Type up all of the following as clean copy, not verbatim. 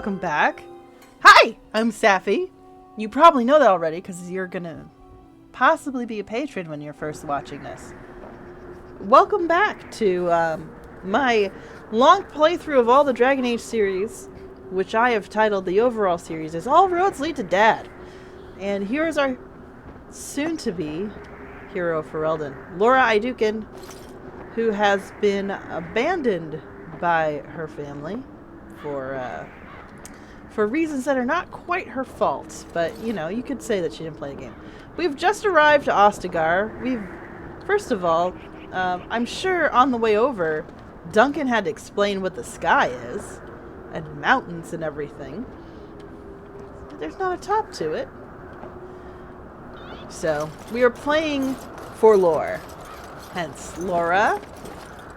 welcome back. Hi, I'm Sapphy. You probably know that already because you're gonna possibly be a patron when you're first watching this. Welcome back to my long playthrough of all the Dragon Age series, which I have titled the overall series as All Roads Lead to Dad. And here is our soon-to-be hero for Ferelden, Lorah Aeducan, who has been abandoned by her family for reasons that are not quite her fault, but you know, you could say that she didn't play the game. We've just arrived to Ostagar. First of all, I'm sure on the way over, Duncan had to explain what the sky is, and mountains and everything. But there's not a top to it. So, we are playing for lore. Hence, Lorah.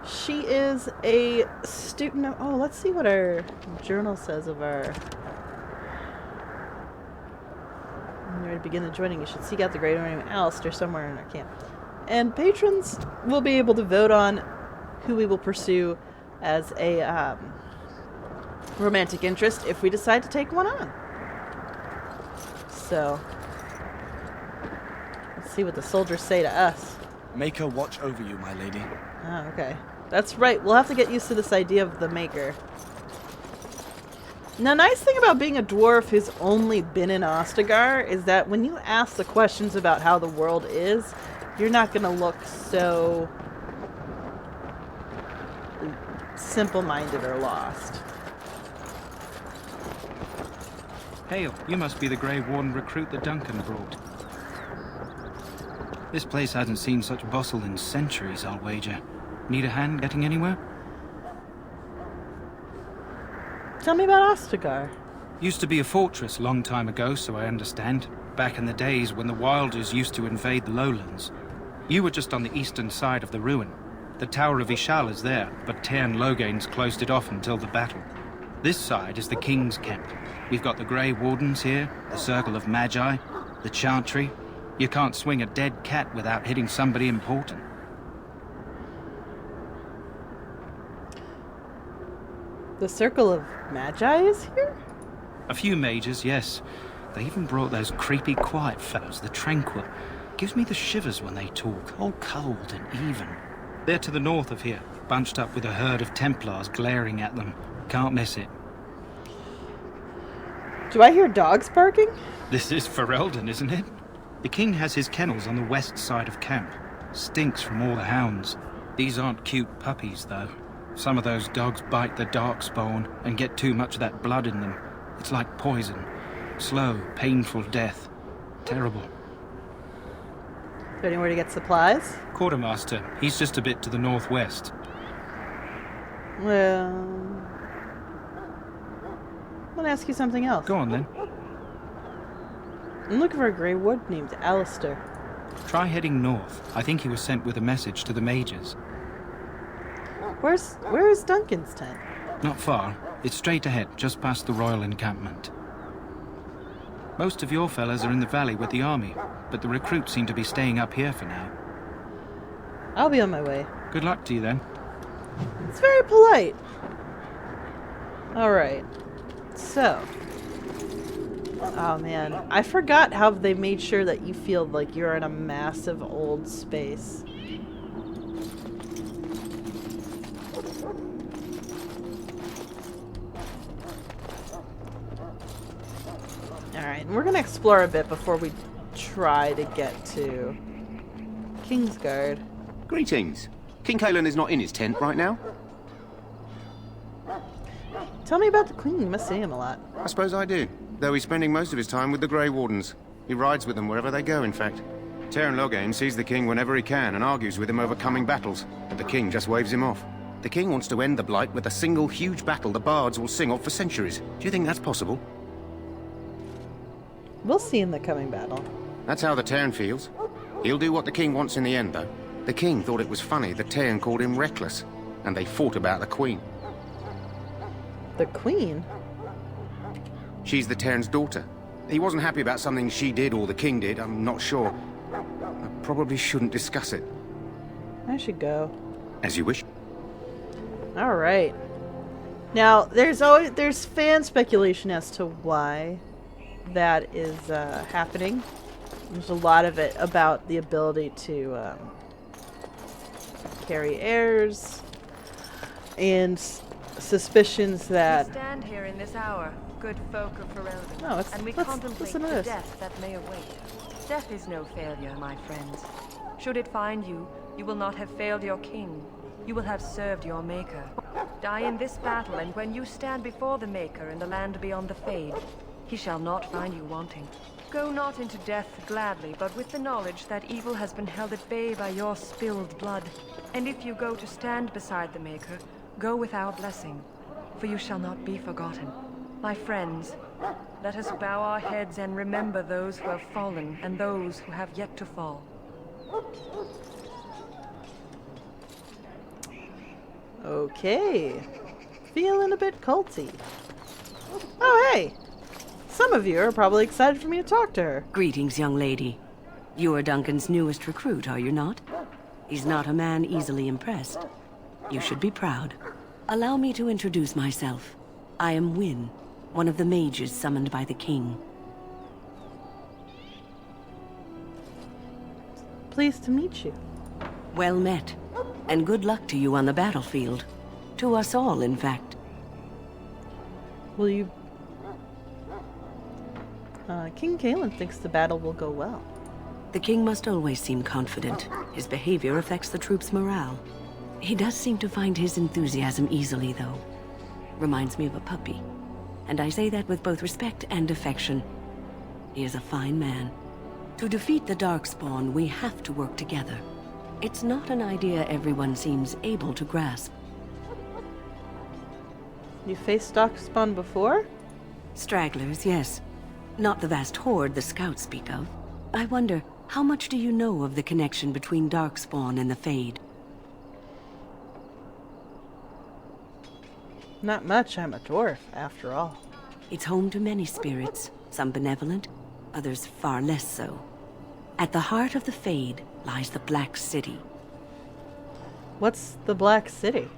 She is a student of... Oh, let's see what our journal says of our... When you're to begin the joining, you should seek out the Great Warden Alistair somewhere in our camp. And patrons will be able to vote on who we will pursue as a romantic interest if we decide to take one on. So, let's see what the soldiers say to us. Maker watch over you, my lady. Oh, okay. That's right. We'll have to get used to this idea of the Maker. Now, nice thing about being a dwarf who's only been in Ostagar is that when you ask the questions about how the world is, you're not going to look so simple-minded or lost. Hail, you must be the Grey Warden recruit that Duncan brought. This place hasn't seen such bustle in centuries, I'll wager. Need a hand getting anywhere? Tell me about Ostagar. Used to be a fortress long time ago, so I understand. Back in the days when the Wilders used to invade the lowlands. You were just on the eastern side of the ruin. The Tower of Ishal is there, but Tairn Logain's closed it off until the battle. This side is the King's camp. We've got the Grey Wardens here, the Circle of Magi, the Chantry. You can't swing a dead cat without hitting somebody important. The Circle of Magi is here? A few mages, yes. They even brought those creepy quiet fellows, the Tranquil. Gives me the shivers when they talk, all cold and even. They're to the north of here, bunched up with a herd of Templars glaring at them. Can't miss it. Do I hear dogs barking? This is Ferelden, isn't it? The king has his kennels on the west side of camp. Stinks from all the hounds. These aren't cute puppies, though. Some of those dogs bite the darkspawn and get too much of that blood in them. It's like poison. Slow, painful death. Terrible. Is there anywhere to get supplies? Quartermaster, he's just a bit to the northwest. Well... I want to ask you something else. Go on, then. I'm looking for a Grey Wood named Alistair. Try heading north. I think he was sent with a message to the mages. Where is Duncan's tent? Not far. It's straight ahead, just past the royal encampment. Most of your fellas are in the valley with the army, but the recruits seem to be staying up here for now. I'll be on my way. Good luck to you, then. It's very polite. Alright. So. Oh man. I forgot how they made sure that you feel like you're in a massive old space. Alright, and we're gonna explore a bit before we try to get to Kingsguard. Greetings. King Cailan is not in his tent right now? Tell me about the Queen. You must see him a lot. I suppose I do, though he's spending most of his time with the Grey Wardens. He rides with them wherever they go, in fact. Tairn Logain sees the king whenever he can and argues with him over coming battles, but the king just waves him off. The king wants to end the Blight with a single huge battle the bards will sing of for centuries. Do you think that's possible? We'll see in the coming battle. That's how the Tairn feels. He'll do what the king wants in the end, though. The king thought it was funny that Tairn called him reckless, and they fought about the queen. The Queen? She's the Tairn's daughter. He wasn't happy about something she did or the king did, I'm not sure. I probably shouldn't discuss it. I should go. As you wish. Alright. Now, there's fan speculation as to why that is happening. There's a lot of it about the ability to carry heirs, and suspicions that... We stand here in this hour, good folk of Ferelden, Oh, and we let's contemplate listen to the this. death that may await. Death is no failure, my friends. Should it find you, you will not have failed your king. You will have served your maker. Die in this battle, and when you stand before the maker in the land beyond the Fade, he shall not find you wanting. Go not into death gladly, but with the knowledge that evil has been held at bay by your spilled blood. And if you go to stand beside the maker, go with our blessing, for you shall not be forgotten. My friends, let us bow our heads and remember those who have fallen and those who have yet to fall. Okay. Feeling a bit culty. Oh, hey! Some of you are probably excited for me to talk to her. Greetings, young lady. You are Duncan's newest recruit, are you not? He's not a man easily impressed. You should be proud. Allow me to introduce myself. I am Wynne, one of the mages summoned by the king. Pleased to meet you. Well met, and good luck to you on the battlefield. To us all, in fact. Will you... King Cailan thinks the battle will go well. The king must always seem confident. His behavior affects the troops' morale. He does seem to find his enthusiasm easily, though. Reminds me of a puppy. And I say that with both respect and affection. He is a fine man. To defeat the Darkspawn, we have to work together. It's not an idea everyone seems able to grasp. You faced Darkspawn before? Stragglers, yes. Not the vast horde the scouts speak of. I wonder, how much do you know of the connection between Darkspawn and the Fade? Not much, I'm a dwarf, after all. It's home to many spirits, some benevolent, others far less so. At the heart of the Fade lies the Black City. What's the Black City?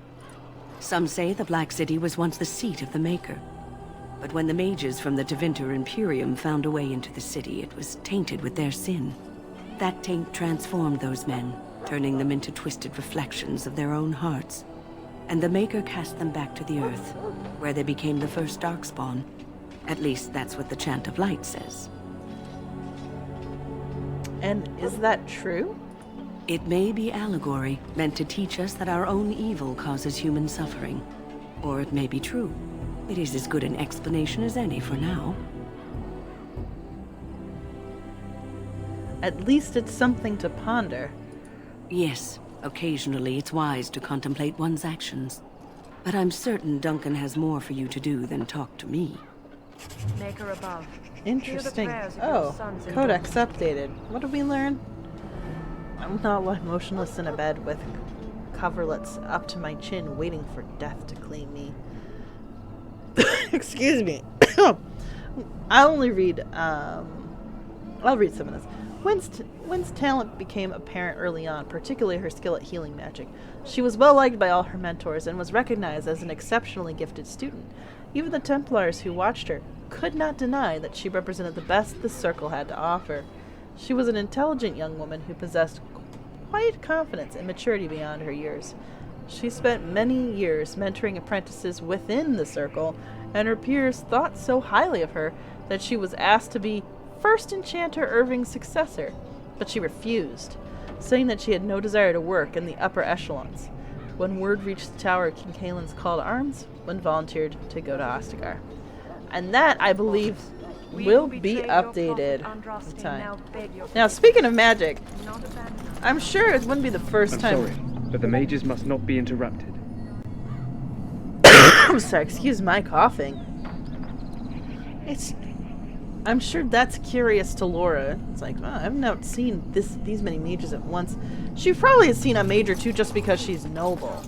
Some say the Black City was once the seat of the Maker. But when the mages from the Tevinter Imperium found a way into the city, it was tainted with their sin. That taint transformed those men, turning them into twisted reflections of their own hearts. And the Maker cast them back to the Earth, where they became the first Darkspawn. At least that's what the Chant of Light says. And is that true? It may be allegory, meant to teach us that our own evil causes human suffering. Or it may be true. It is as good an explanation as any for now. At least it's something to ponder. Yes, occasionally it's wise to contemplate one's actions. But I'm certain Duncan has more for you to do than talk to me. Maker above. Interesting. Hear the prayers of Oh, your sons and Codex daughters. updated. What did we learn? I'm not one motionless in a bed with coverlets up to my chin, waiting for death to claim me. Excuse me. I'll read some of this. Wynn's talent became apparent early on, particularly her skill at healing magic. She was well liked by all her mentors and was recognized as an exceptionally gifted student. Even the Templars who watched her could not deny that she represented the best the Circle had to offer. She was an intelligent young woman who possessed quiet confidence and maturity beyond her years. She spent many years mentoring apprentices within the Circle, and her peers thought so highly of her that she was asked to be First Enchanter Irving's successor, but she refused, saying that she had no desire to work in the upper echelons. When word reached the tower of King Cailan's call to arms, Wynne volunteered to go to Ostagar. And that, I believe, will be updated in time. Now, speaking of magic, I'm sure it wouldn't be the first time... Sorry, but the mages must not be interrupted. I'm sorry, excuse my coughing. I'm sure that's curious to Lorah. It's like, oh, I've not seen these many mages at once. She probably has seen a mage or two just because she's noble.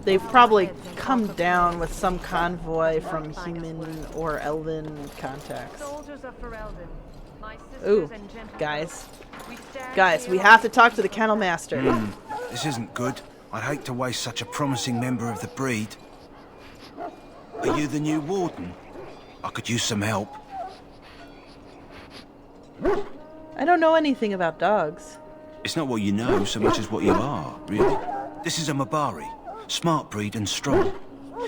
They've probably come down with some convoy from human or elven contacts. Soldiers of Ferelden, my sisters Ooh, and gentlemen, guys, we have to talk to the kennel master. This isn't good. I'd hate to waste such a promising member of the breed. Are you the new warden? I could use some help. I don't know anything about dogs. It's not what you know so much as what you are, really. This is a Mabari, smart breed and strong.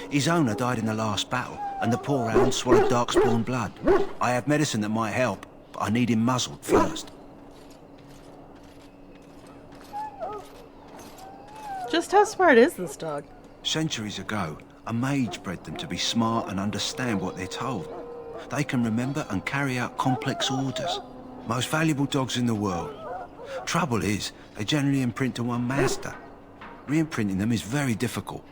His owner died in the last battle, and the poor hound swallowed darkspawn blood. I have medicine that might help, but I need him muzzled first. Just how smart is this dog? Centuries ago, a mage bred them to be smart and understand what they're told. They can remember and carry out complex orders. Most valuable dogs in the world. Trouble is, they generally imprint to one master. Re-imprinting them is very difficult.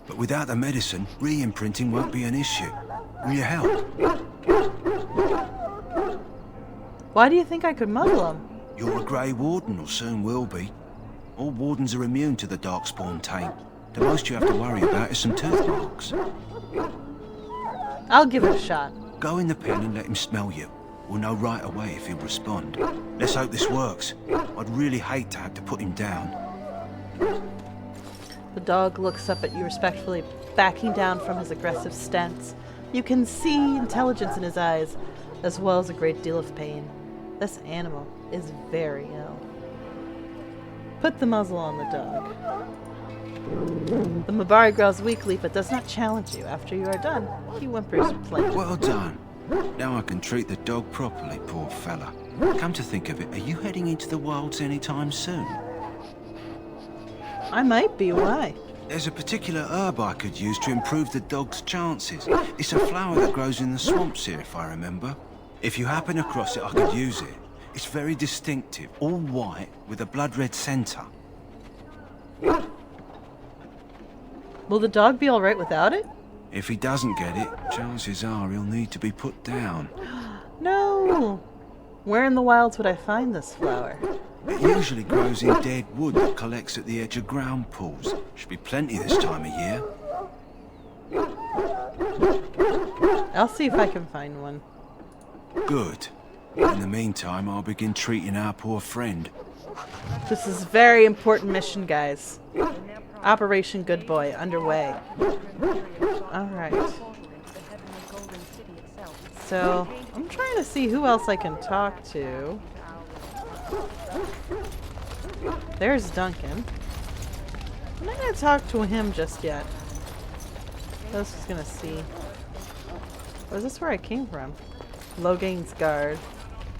But without the medicine, re-imprinting won't be an issue. Will you help? Why do you think I could muzzle him? You're a Grey Warden, or soon will be. All wardens are immune to the darkspawn taint. The most you have to worry about is some tooth marks. I'll give it a shot. Go in the pen and let him smell you. We'll know right away if he'll respond. Let's hope this works. I'd really hate to have to put him down. The dog looks up at you respectfully, backing down from his aggressive stance. You can see intelligence in his eyes, as well as a great deal of pain. This animal is very ill. Put the muzzle on the dog. The Mabari growls weakly, but does not challenge you. After you are done, he whimpers plaintively. Well done. Now I can treat the dog properly, poor fella. Come to think of it, are you heading into the wilds anytime soon? I might be. Why? There's a particular herb I could use to improve the dog's chances. It's a flower that grows in the swamps here, if I remember. If you happen across it, I could use it. It's very distinctive, all white, with a blood-red centre. Will the dog be alright without it? If he doesn't get it, chances are he'll need to be put down. No! Where in the wilds would I find this flower? It usually grows in dead wood that collects at the edge of ground pools. Should be plenty this time of year. I'll see if I can find one. Good. In the meantime, I'll begin treating our poor friend. This is a very important mission, guys. Operation Good Boy underway. Alright. So, I'm trying to see who else I can talk to. There's Duncan. I'm not going to talk to him just yet. I was just going to see. Oh, is this where I came from? Logain's guard.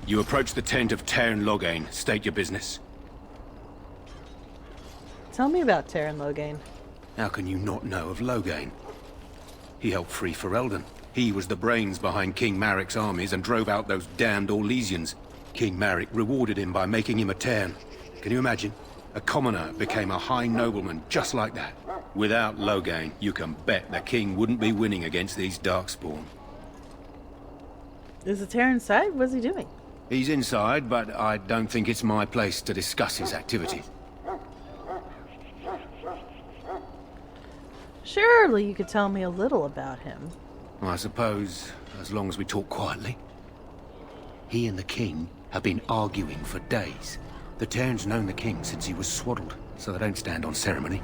You approach the tent of Tairn Logain. State your business. Tell me about Tairn Logain. How can you not know of Logain? He helped free Ferelden. He was the brains behind King Maric's armies and drove out those damned Orlesians. King Maric rewarded him by making him a Tairn. Can you imagine? A commoner became a high nobleman just like that. Without Logain, you can bet the king wouldn't be winning against these Darkspawn. Is the Tairn inside? What's he doing? He's inside, but I don't think it's my place to discuss his activities. Surely you could tell me a little about him. I suppose, as long as we talk quietly. He and the king have been arguing for days. The Tairn's known the king since he was swaddled, so they don't stand on ceremony.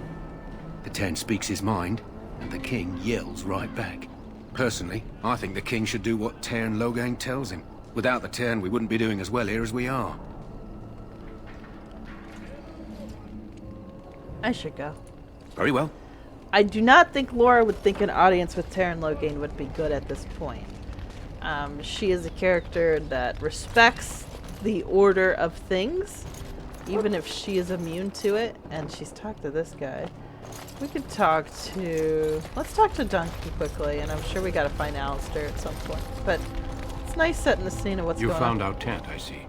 The Tairn speaks his mind, and the king yells right back. Personally, I think the king should do what Tairn Logain tells him. Without the Tairn, we wouldn't be doing as well here as we are. I should go. Very well. I do not think Lorah would think an audience with Tairn Logain would be good at this point. She is a character that respects the order of things, even if she is immune to it, and she's talked to this guy. We could talk to... Let's talk to Duncan quickly, and I'm sure we gotta find Alistair at some point. But it's nice setting the scene of what's going on. You found our tent, I see.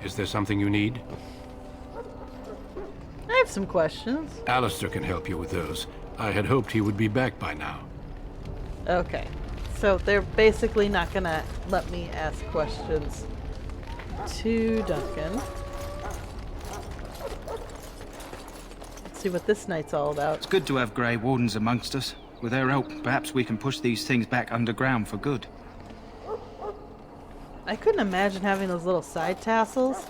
Is there something you need? I have some questions. Alistair can help you with those. I had hoped he would be back by now. Okay. So they're basically not gonna let me ask questions to Duncan. Let's see what this night's all about. It's good to have Grey Wardens amongst us. With their help, perhaps we can push these things back underground for good. I couldn't imagine having those little side tassels.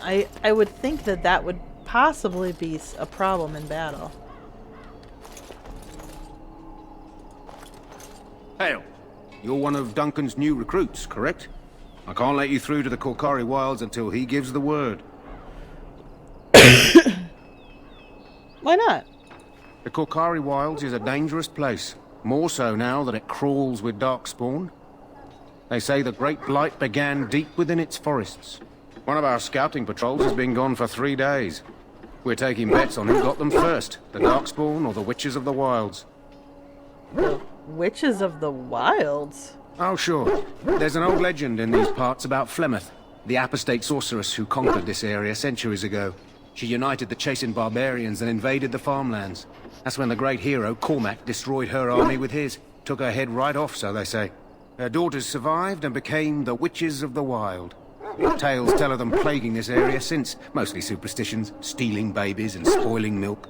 I would think that that would possibly be a problem in battle. Hail. You're one of Duncan's new recruits, correct? I can't let you through to the Korkari Wilds until he gives the word. Why not? The Korkari Wilds is a dangerous place. More so now that it crawls with darkspawn. They say the Great Blight began deep within its forests. One of our scouting patrols has been gone for 3 days. We're taking bets on who got them first, the Darkspawn or the Witches of the Wilds. The Witches of the Wilds? Oh, sure. There's an old legend in these parts about Flemeth, the apostate sorceress who conquered this area centuries ago. She united the chastened barbarians and invaded the farmlands. That's when the great hero, Cormac, destroyed her army with his. Took her head right off, so they say. Her daughters survived and became the Witches of the Wild. Tales tell of them plaguing this area since, mostly superstitions, stealing babies and spoiling milk.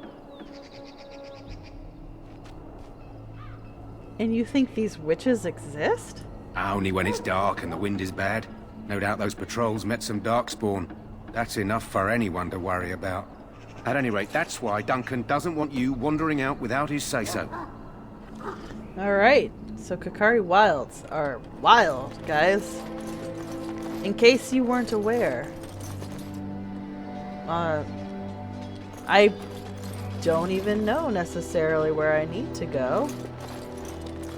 And you think these witches exist? Only when it's dark and the wind is bad. No doubt those patrols met some darkspawn. That's enough for anyone to worry about. At any rate, that's why Duncan doesn't want you wandering out without his say-so. Alright, so Korkari Wilds are wild, guys. In case you weren't aware. I don't even know necessarily where I need to go.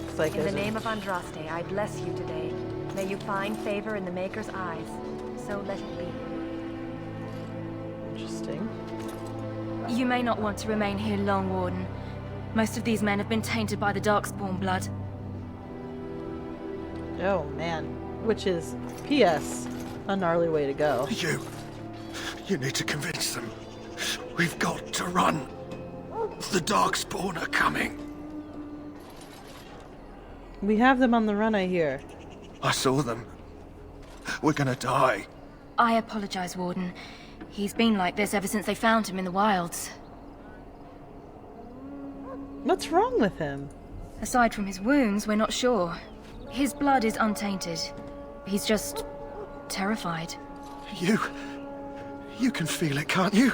It's like in the name of Andraste, I bless you today. May you find favor in the Maker's eyes. So let it be. Interesting. You may not want to remain here long, Warden. Most of these men have been tainted by the Darkspawn blood. Oh, man. Which is, P.S., a gnarly way to go. You need to convince them. We've got to run. The Darkspawn are coming. We have them on the run, I hear. I saw them. We're gonna die. I apologize, Warden. He's been like this ever since they found him in the wilds. What's wrong with him? Aside from his wounds, we're not sure. His blood is untainted. He's just terrified. You can feel it, can't you?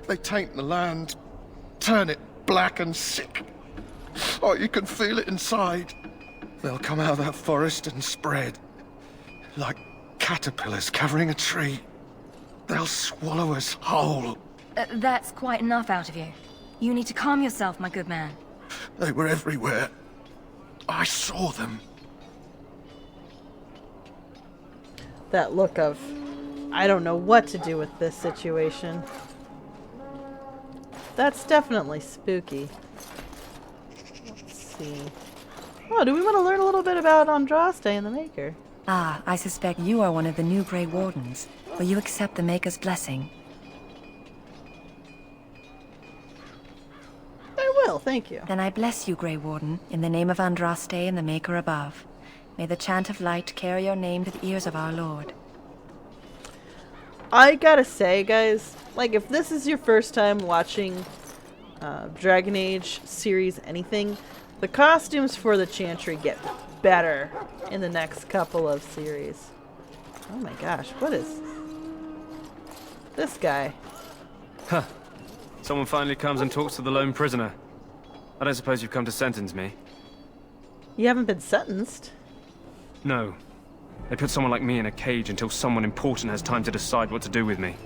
They taint the land, turn it black and sick. Oh, you can feel it inside. They'll come out of that forest and spread. Like caterpillars covering a tree. They'll swallow us whole. That's quite enough out of you. You need to calm yourself, my good man. They were everywhere. I saw them. That look of, I don't know what to do with this situation. That's definitely spooky. Let's see. Oh, do we want to learn a little bit about Andraste and the Maker? Ah, I suspect you are one of the new Grey Wardens. Will you accept the Maker's blessing? I will, thank you. Then I bless you, Grey Warden, in the name of Andraste and the Maker above. May the chant of light carry your name to the ears of our Lord. I gotta say, guys, like, if this is your first time watching Dragon Age series anything, the costumes for the Chantry get better in the next couple of series. Oh my gosh, what is this guy? Huh. Someone finally comes and talks to the lone prisoner. I don't suppose you've come to sentence me? You haven't been sentenced. No. They put someone like me in a cage until someone important has time to decide what to do with me.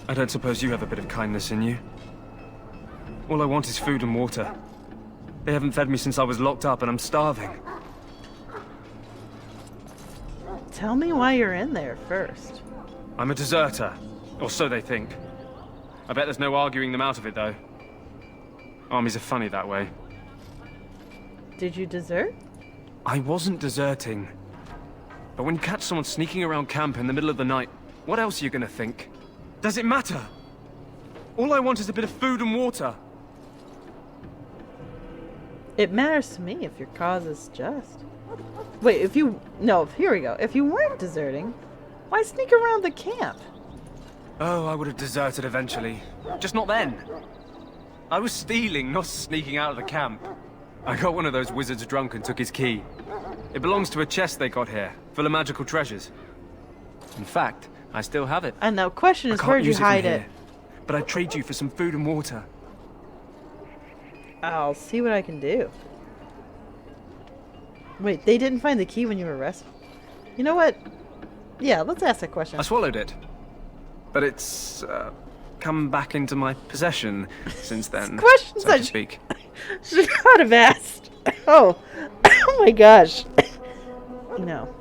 I don't suppose you have a bit of kindness in you? All I want is food and water. They haven't fed me since I was locked up and I'm starving. Tell me why you're in there first. I'm a deserter. Or so they think. I bet there's no arguing them out of it, though. Armies are funny that way. Did you desert? I wasn't deserting. But when you catch someone sneaking around camp in the middle of the night, what else are you gonna think? Does it matter? All I want is a bit of food and water. It matters to me if your cause is just. Wait, if you... No, here we go. If you weren't deserting, why sneak around the camp? Oh, I would have deserted eventually. Just not then. I was stealing, not sneaking out of the camp. I got one of those wizards drunk and took his key. It belongs to a chest they got here, full of magical treasures. In fact, I still have it. And now, question is, where'd you hide it? But I'd trade you for some food and water. I'll see what I can do. Wait, they didn't find the key when you were arrested? You know what? Yeah, let's ask that question. I swallowed it. But it's, come back into my possession since then, Questions so to speak. Should not have asked. Oh. Oh my gosh. No.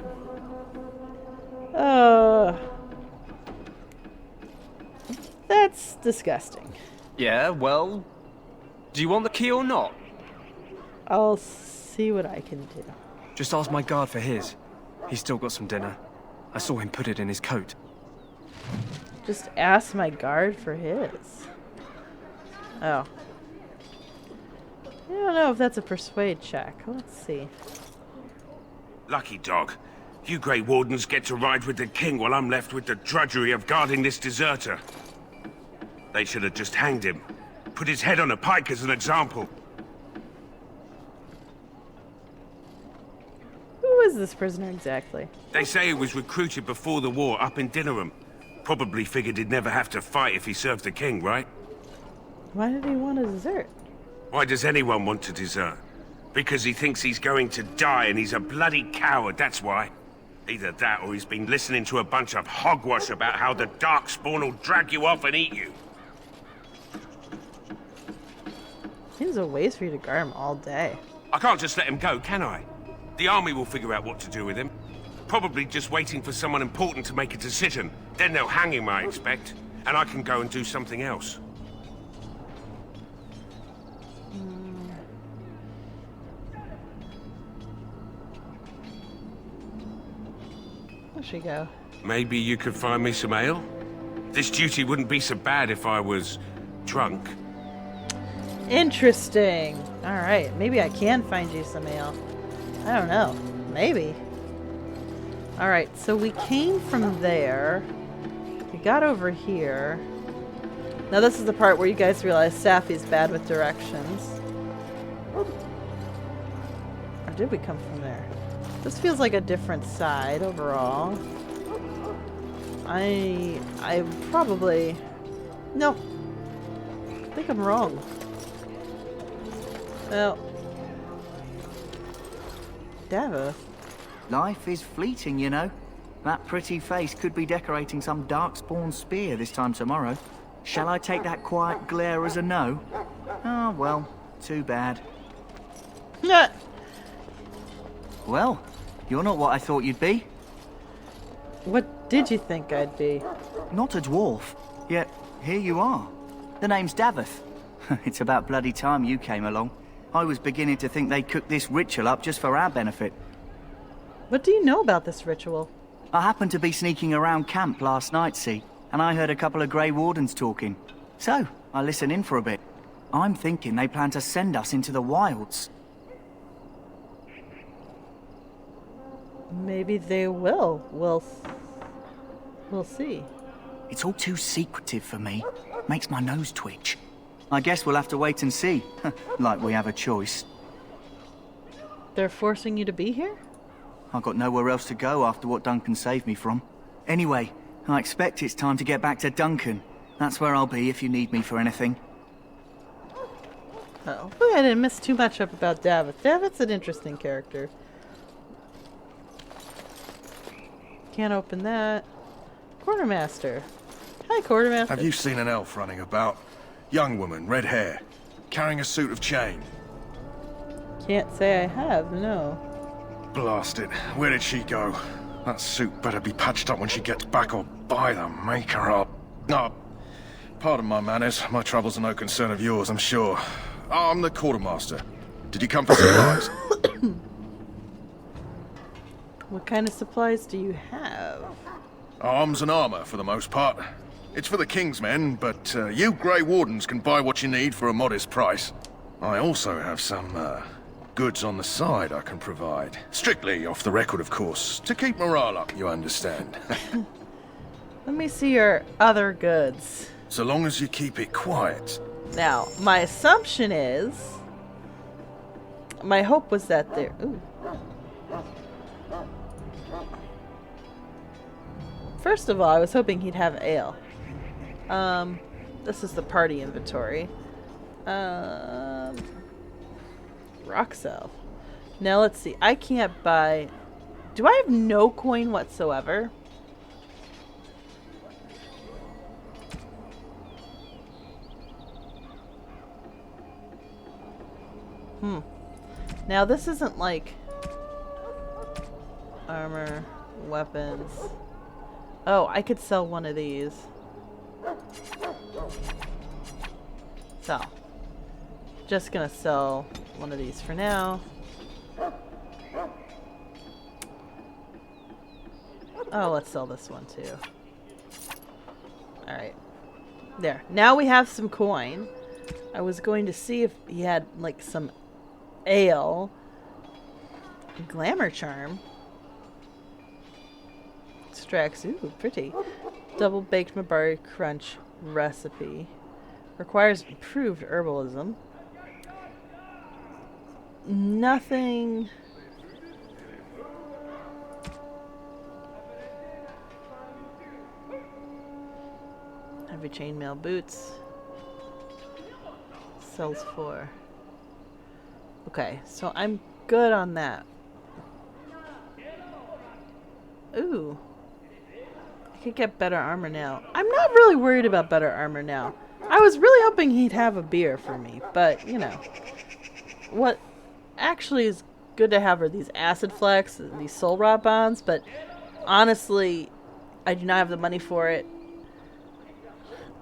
That's disgusting. Yeah, well, do you want the key or not? I'll see what I can do. Just ask my guard for his. He's still got some dinner. I saw him put it in his coat. Just ask my guard for his. Oh. I don't know if that's a persuade check. Let's see. Lucky dog. You Grey Wardens get to ride with the king while I'm left with the drudgery of guarding this deserter. They should have just hanged him. Put his head on a pike as an example. Who is this prisoner exactly? They say he was recruited before the war up in Dinnerham. Probably figured he'd never have to fight if he served the king, right? Why did he want to desert? Why does anyone want to desert? Because he thinks he's going to die and he's a bloody coward, that's why. Either that or he's been listening to a bunch of hogwash about how the Darkspawn will drag you off and eat you. Seems a waste for you to guard him all day. I can't just let him go, can I? The army will figure out what to do with him. Probably just waiting for someone important to make a decision. Then they'll hang him, I expect. And I can go and do something else. Where'd she go? Maybe you could find me some ale? This duty wouldn't be so bad if I was drunk. Interesting. Alright, maybe I can find you some ale. I don't know. Maybe. Alright, so we came from there. We got over here. Now this is the part where you guys realize Sapphy's bad with directions. Or did we come from there? This feels like a different side overall. I probably... No. I think I'm wrong. Well... Davith. Life is fleeting, you know. That pretty face could be decorating some Darkspawn spear this time tomorrow. Shall I take that quiet glare as a no? Oh, well, too bad. Nah. Well, you're not what I thought you'd be. What did you think I'd be? Not a dwarf, yet here you are. The name's Davith. It's about bloody time you came along. I was beginning to think they'd cooked this ritual up just for our benefit. What do you know about this ritual? I happened to be sneaking around camp last night, see, and I heard a couple of Grey Wardens talking. So, I listened in for a bit. I'm thinking they plan to send us into the wilds. Maybe they will. We'll see. It's all too secretive for me. Makes my nose twitch. I guess we'll have to wait and see. Like we have a choice. They're forcing you to be here? I've got nowhere else to go after what Duncan saved me from. Anyway, I expect it's time to get back to Duncan. That's where I'll be if you need me for anything. Oh, I didn't miss too much up about Davith. Davith's an interesting character. Can't open that. Quartermaster. Hi, Quartermaster. Have you seen an elf running about? Young woman, red hair, carrying a suit of chain. Can't say I have, no. Blast it. Where did she go? That suit better be patched up when she gets back, or by the maker up. No, pardon my manners. My troubles are no concern of yours, I'm sure. I'm the quartermaster. Did you come for supplies? What kind of supplies do you have? Arms and armor, for the most part. It's for the King's men, but you Grey Wardens can buy what you need for a modest price. I also have some, goods on the side I can provide. Strictly off the record, of course. To keep morale up, you understand. Let me see your other goods. So long as you keep it quiet. Now, my assumption is... My hope was that there... Ooh. First of all, I was hoping he'd have ale. This is the party inventory. Rock cell. Now let's see. I can't buy... Do I have no coin whatsoever? Now this isn't like armor, weapons. Oh, I could sell one of these. So, just gonna sell one of these for now. Oh, let's sell this one too. Alright. There. Now we have some coin. I was going to see if he had like some ale. Glamour charm. Extracts. Ooh, pretty. Double baked Mabari crunch recipe. Requires improved herbalism. Nothing. Heavy chainmail boots. Sells for. Okay, so I'm good on that. Ooh. I could get better armor now. I'm not really worried about better armor now. I was really hoping he'd have a beer for me, but, you know. What actually is good to have are these acid flecks, these soul rot bonds, but honestly, I do not have the money for it.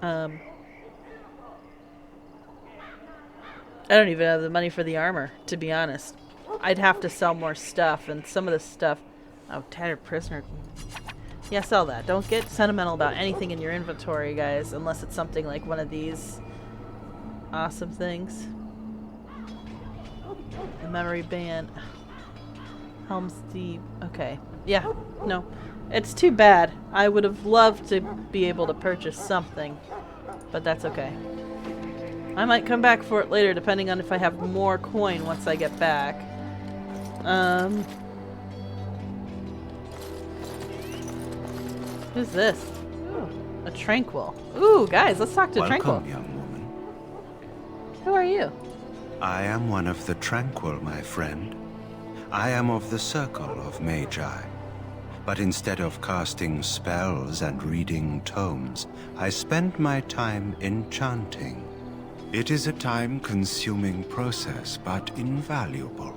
I don't even have the money for the armor, to be honest. I'd have to sell more stuff, and some of the stuff... Oh, tattered prisoner. Yeah, sell that. Don't get sentimental about anything in your inventory, guys, unless it's something like one of these awesome things. The memory band. Helm's Deep. Okay. Yeah, no. It's too bad. I would have loved to be able to purchase something, but that's okay. I might come back for it later, depending on if I have more coin once I get back. Who's this? Ooh, a Tranquil. Ooh, guys, let's talk to Tranquil. Welcome, young woman. Who are you? I am one of the Tranquil, my friend. I am of the Circle of Magi. But instead of casting spells and reading tomes, I spend my time enchanting. It is a time-consuming process, but invaluable.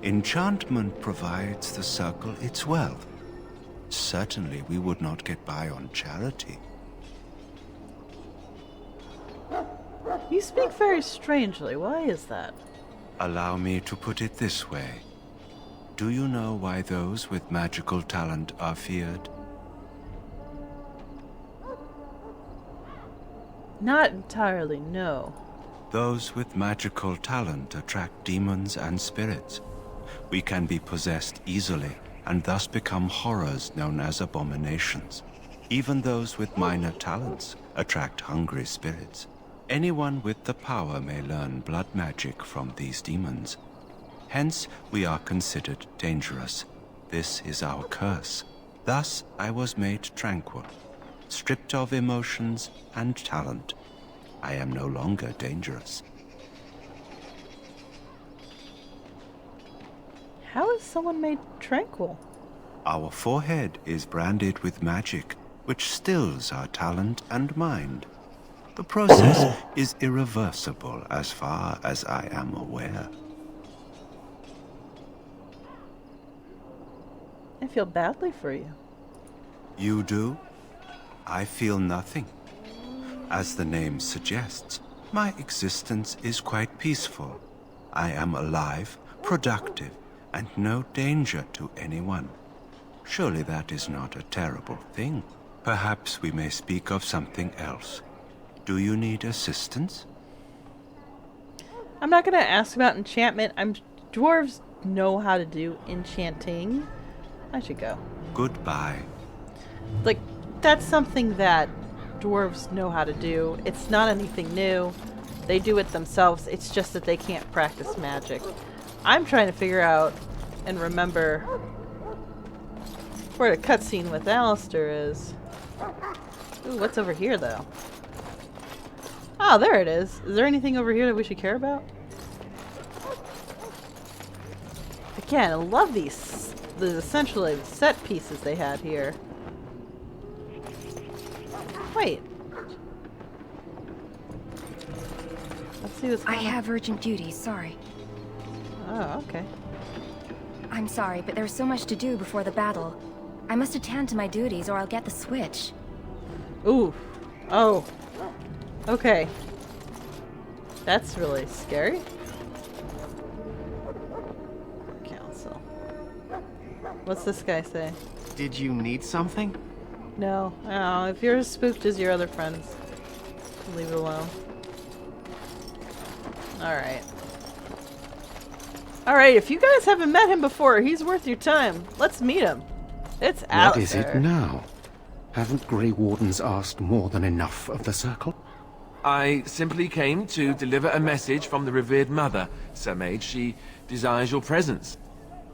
Enchantment provides the Circle its wealth. Certainly we would not get by on charity. You speak very strangely. Why is that? Allow me to put it this way. Do you know why those with magical talent are feared? Not entirely, no. Those with magical talent attract demons and spirits. We can be possessed easily, and thus become horrors known as abominations. Even those with minor talents attract hungry spirits. Anyone with the power may learn blood magic from these demons. Hence, we are considered dangerous. This is our curse. Thus, I was made tranquil, stripped of emotions and talent. I am no longer dangerous. How is someone made tranquil? Our forehead is branded with magic, which stills our talent and mind. The process is irreversible as far as I am aware. I feel badly for you. You do? I feel nothing. As the name suggests, my existence is quite peaceful. I am alive, productive, and no danger to anyone. Surely that is not a terrible thing. Perhaps we may speak of something else. Do you need assistance? I'm not going to ask about enchantment. Dwarves know how to do enchanting. I should go. Goodbye. Like, that's something that dwarves know how to do. It's not anything new. They do it themselves. It's just that they can't practice magic. I'm trying to figure out and remember where the cutscene with Alistair is. Ooh, what's over here, though? Oh, there it is. Is there anything over here that we should care about? Again, I love the essentially set pieces they had here. Wait. Let's see what's going on. I have urgent duties, sorry. Oh, okay. I'm sorry, but there's so much to do before the battle. I must attend to my duties or I'll get the switch. Ooh. Oh. Okay. That's really scary. Council. What's this guy say? Did you need something? No. Oh, if you're as spooked as your other friends, leave it alone. Alright. Alright, if you guys haven't met him before, he's worth your time. Let's meet him. It's Alistair. What is it now? Haven't Grey Wardens asked more than enough of the Circle? I simply came to deliver a message from the revered mother, Sir Mage. She desires your presence.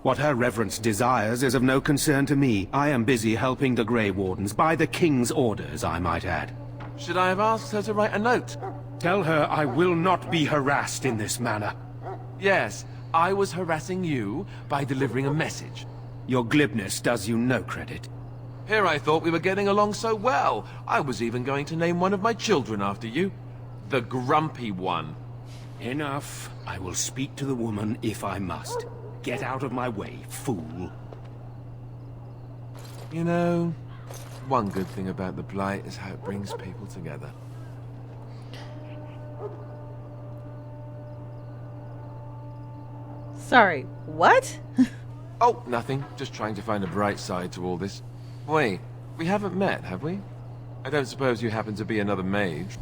What her reverence desires is of no concern to me. I am busy helping the Grey Wardens, by the King's orders, I might add. Should I have asked her to write a note? Tell her I will not be harassed in this manner. Yes, I was harassing you by delivering a message. Your glibness does you no credit. Here I thought we were getting along so well. I was even going to name one of my children after you. The Grumpy One. Enough. I will speak to the woman if I must. Get out of my way, fool. You know, one good thing about the Blight is how it brings people together. Sorry, what? Oh, nothing. Just trying to find a bright side to all this. Wait, we haven't met, have we? I don't suppose you happen to be another mage?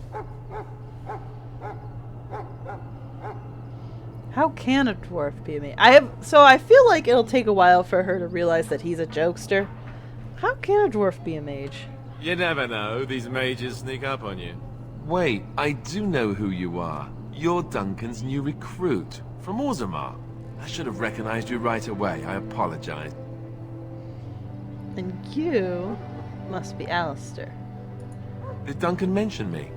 How can a dwarf be a mage? So I feel like it'll take a while for her to realize that he's a jokester. How can a dwarf be a mage? You never know. These mages sneak up on you. Wait, I do know who you are. You're Duncan's new recruit from Orzammar. I should have recognized you right away. I apologize. And you must be Alistair. Did Duncan mention me?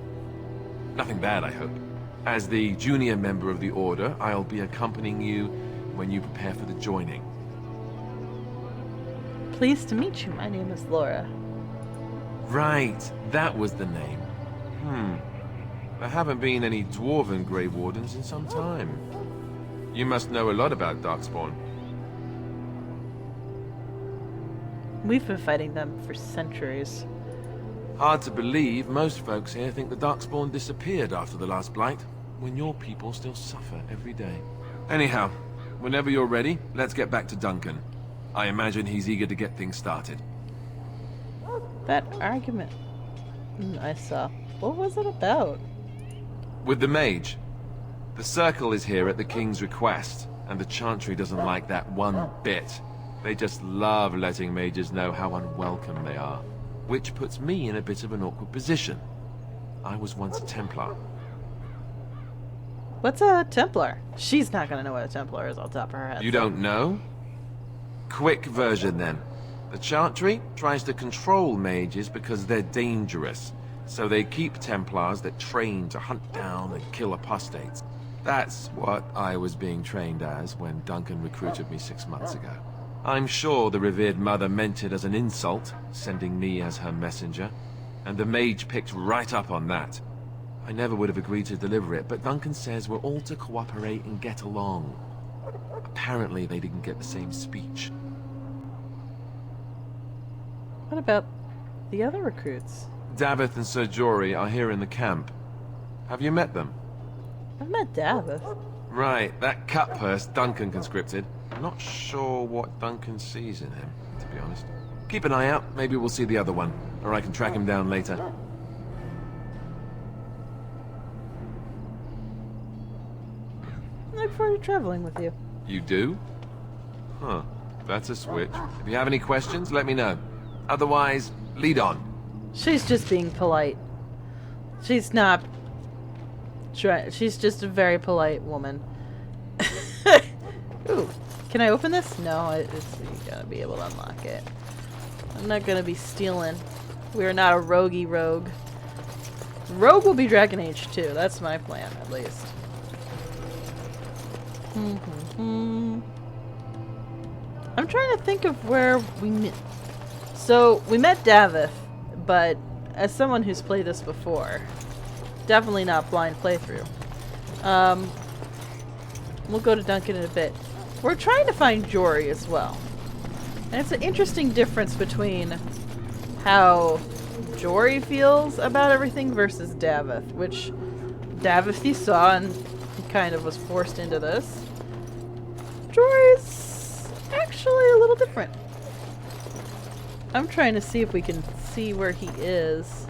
Nothing bad, I hope. As the junior member of the Order, I'll be accompanying you when you prepare for the joining. Pleased to meet you. My name is Lorah. Right, that was the name. There haven't been any Dwarven Grey Wardens in some time. You must know a lot about Darkspawn. We've been fighting them for centuries. Hard to believe, most folks here think the Darkspawn disappeared after the last Blight, when your people still suffer every day. Anyhow, whenever you're ready, let's get back to Duncan. I imagine he's eager to get things started. That argument I saw, what was it about? With the mage. The Circle is here at the King's request, and the Chantry doesn't like that one bit. They just love letting mages know how unwelcome they are. Which puts me in a bit of an awkward position. I was once a Templar. What's a Templar? She's not gonna know what a Templar is off the top of her head. You don't know? Quick version then. The Chantry tries to control mages because they're dangerous. So they keep Templars that train to hunt down and kill apostates. That's what I was being trained as when Duncan recruited me 6 months ago. I'm sure the revered mother meant it as an insult, sending me as her messenger, and the mage picked right up on that. I never would have agreed to deliver it, but Duncan says we're all to cooperate and get along. Apparently they didn't get the same speech. What about the other recruits? Davith and Sir Jory are here in the camp. Have you met them? I've met Davith. Right, that cut-purse Duncan conscripted. I'm not sure what Duncan sees in him, to be honest. Keep an eye out, maybe we'll see the other one, or I can track him down later. I look forward to traveling with you. You do? Huh, that's a switch. If you have any questions, let me know. Otherwise, lead on. She's just being polite. She's not... She's just a very polite woman. Ooh. Can I open this? No, you gotta be able to unlock it. I'm not gonna be stealing. We are not a roguey rogue. Rogue will be Dragon Age 2. That's my plan, at least. I'm trying to think of where we met. So, we met Davith, but as someone who's played this before, definitely not blind playthrough. We'll go to Duncan in a bit. We're trying to find Jory as well. And it's an interesting difference between how Jory feels about everything versus Davith, which Davith you saw and he kind of was forced into this. Jory's actually a little different. I'm trying to see if we can see where he is.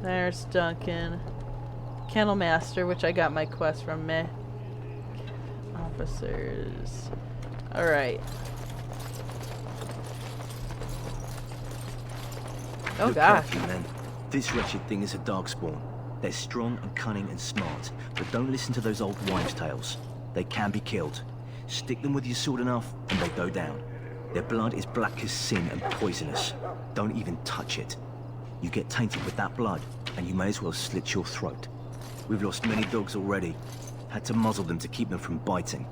There's Duncan. Kennel Master, which I got my quest from me. Officers. Alright. Oh Look gosh. carefully, men. This wretched thing is a darkspawn. They're strong and cunning and smart, but don't listen to those old wives' tales. They can be killed. Stick them with your sword enough, and they go down. Their blood is black as sin and poisonous. Don't even touch it. You get tainted with that blood, and you may as well slit your throat. We've lost many dogs already. Had to muzzle them to keep them from biting.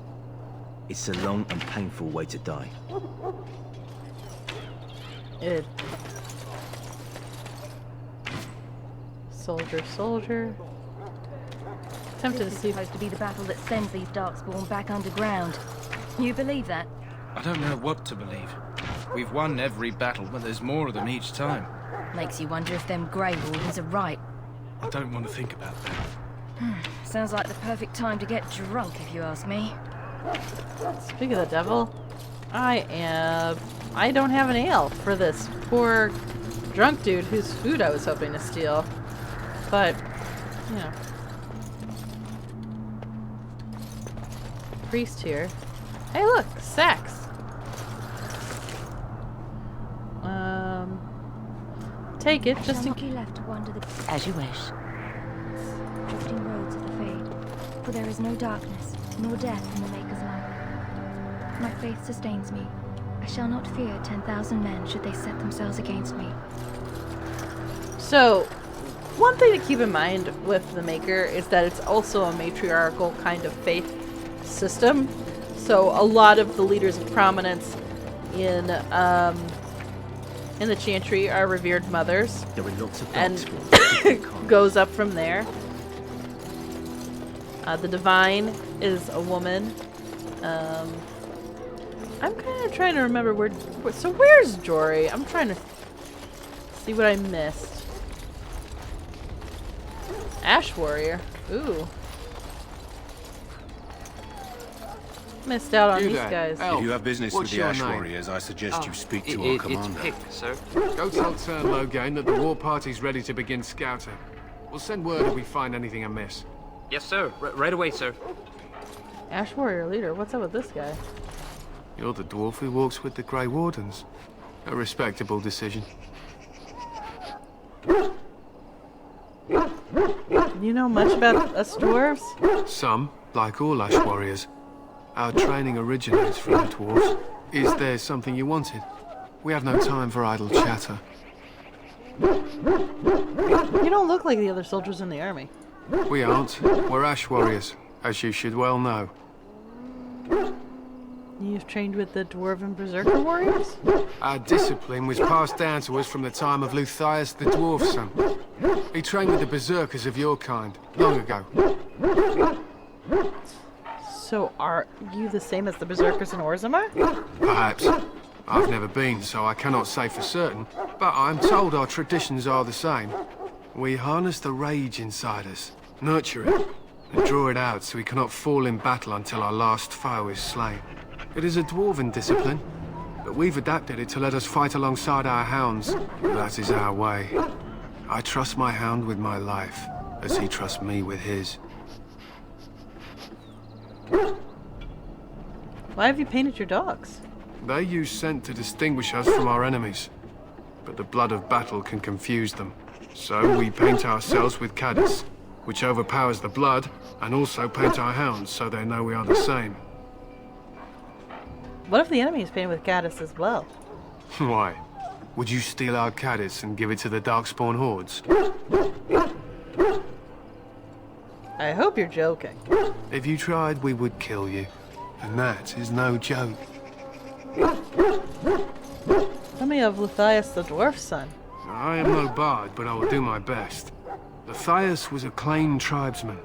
It's a long and painful way to die. Soldier. Tempted to see if supposed to be the battle that sends these darkspawn back underground. You believe that? I don't know what to believe. We've won every battle, but there's more of them each time. Makes you wonder if them Grey Wardens are right. I don't want to think about that. Sounds like the perfect time to get drunk, if you ask me. Speaking of the devil, I don't have an ale for this poor drunk dude whose food I was hoping to steal. But, you know. Priest here. Hey look, Sax. Take it, just in case. Left to wander the As you wish. drifting roads of the Fade, for there is no darkness, nor death in the Maker's light. My faith sustains me. I shall not fear 10,000 men should they set themselves against me. So, one thing to keep in mind with the Maker is that it's also a matriarchal kind of faith system. So a lot of the leaders of prominence in the Chantry are revered mothers. There are lots of and darkspawn. goes up from there. The Divine is a woman. I'm kind of trying to remember so where's Jory? I'm trying to see what I missed. Ash Warrior. Ooh. Missed out on these guys. If you have business with What's the your Ash name? Warriors, I suggest you speak to It's our commander. Pick, sir. Go tell Turn Logain that the war party's ready to begin scouting. We'll send word if we find anything amiss. Yes, sir. Right away, sir. Ash Warrior leader. What's up with this guy? You're the dwarf who walks with the Grey Wardens. A respectable decision. You know much about us dwarves? Some, like all Ash Warriors. Our training originates from the dwarves. Is there something you wanted? We have no time for idle chatter. You don't look like the other soldiers in the army. We aren't. We're Ash Warriors, as you should well know. You've trained with the Dwarven Berserker Warriors? Our discipline was passed down to us from the time of Luthias the Dwarf Son. He trained with the Berserkers of your kind, long ago. So are you the same as the Berserkers in Orzammar? Perhaps. I've never been, so I cannot say for certain, but I'm told our traditions are the same. We harness the rage inside us, nurture it, and draw it out so we cannot fall in battle until our last foe is slain. It is a dwarven discipline, but we've adapted it to let us fight alongside our hounds. That is our way. I trust my hound with my life, as he trusts me with his. Why have you painted your dogs? They use scent to distinguish us from our enemies, but the blood of battle can confuse them. So we paint ourselves with caddis, which overpowers the blood, and also paint our hounds so they know we are the same. What if the enemy is painted with Gaddis as well? Why? Would you steal our caddis and give it to the Darkspawn hordes? I hope you're joking. If you tried, we would kill you. And that is no joke. Tell me of Luthias the dwarf's son. I am no bard, but I will do my best. Luthias was a claimed tribesman.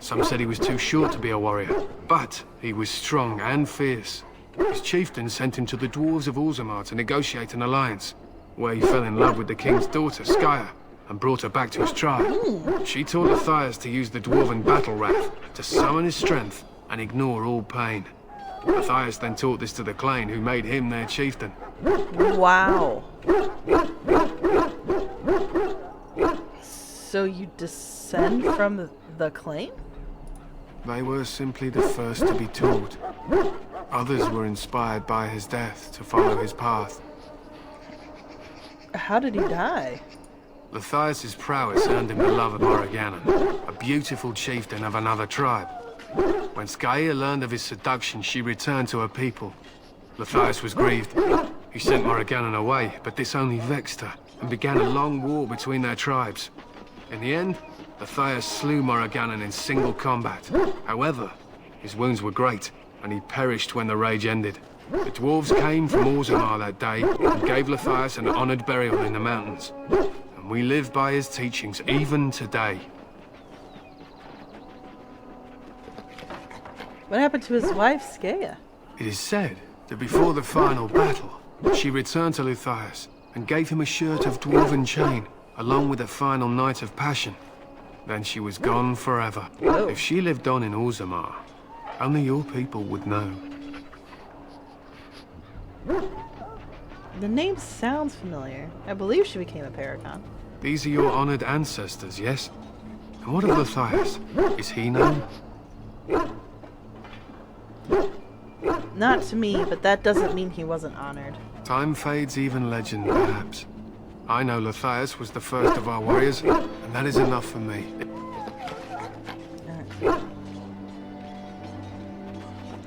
Some said he was too short to be a warrior, but he was strong and fierce. His chieftain sent him to the dwarves of Orzammar to negotiate an alliance, where he fell in love with the king's daughter, Skya, and brought her back to his tribe. She taught Luthias to use the dwarven battle wrath to summon his strength and ignore all pain. Luthias then taught this to the Clane, who made him their chieftain. Wow. So you descend from the Clane? They were simply the first to be taught. Others were inspired by his death to follow his path. How did he die? Luthias' prowess earned him the love of Lorah Aeducan, a beautiful chieftain of another tribe. When Skya learned of his seduction, she returned to her people. Luthias was grieved. He sent Lorah Aeducan away, but this only vexed her, and began a long war between their tribes. In the end, Luthias slew Lorah Aeducan in single combat. However, his wounds were great, and he perished when the rage ended. The dwarves came from Orzammar that day, and gave Luthias an honored burial in the mountains. And we live by his teachings even today. What happened to his wife, Skya? It is said that before the final battle, she returned to Luthias and gave him a shirt of dwarven chain, along with a final night of passion. Then she was gone forever. Oh. If she lived on in Orzammar, only your people would know. The name sounds familiar. I believe she became a paragon. These are your honored ancestors, yes? And what of Luthias? Is he known? Not to me, but that doesn't mean he wasn't honored. Time fades even legend, perhaps. I know Luthias was the first of our warriors, and that is enough for me.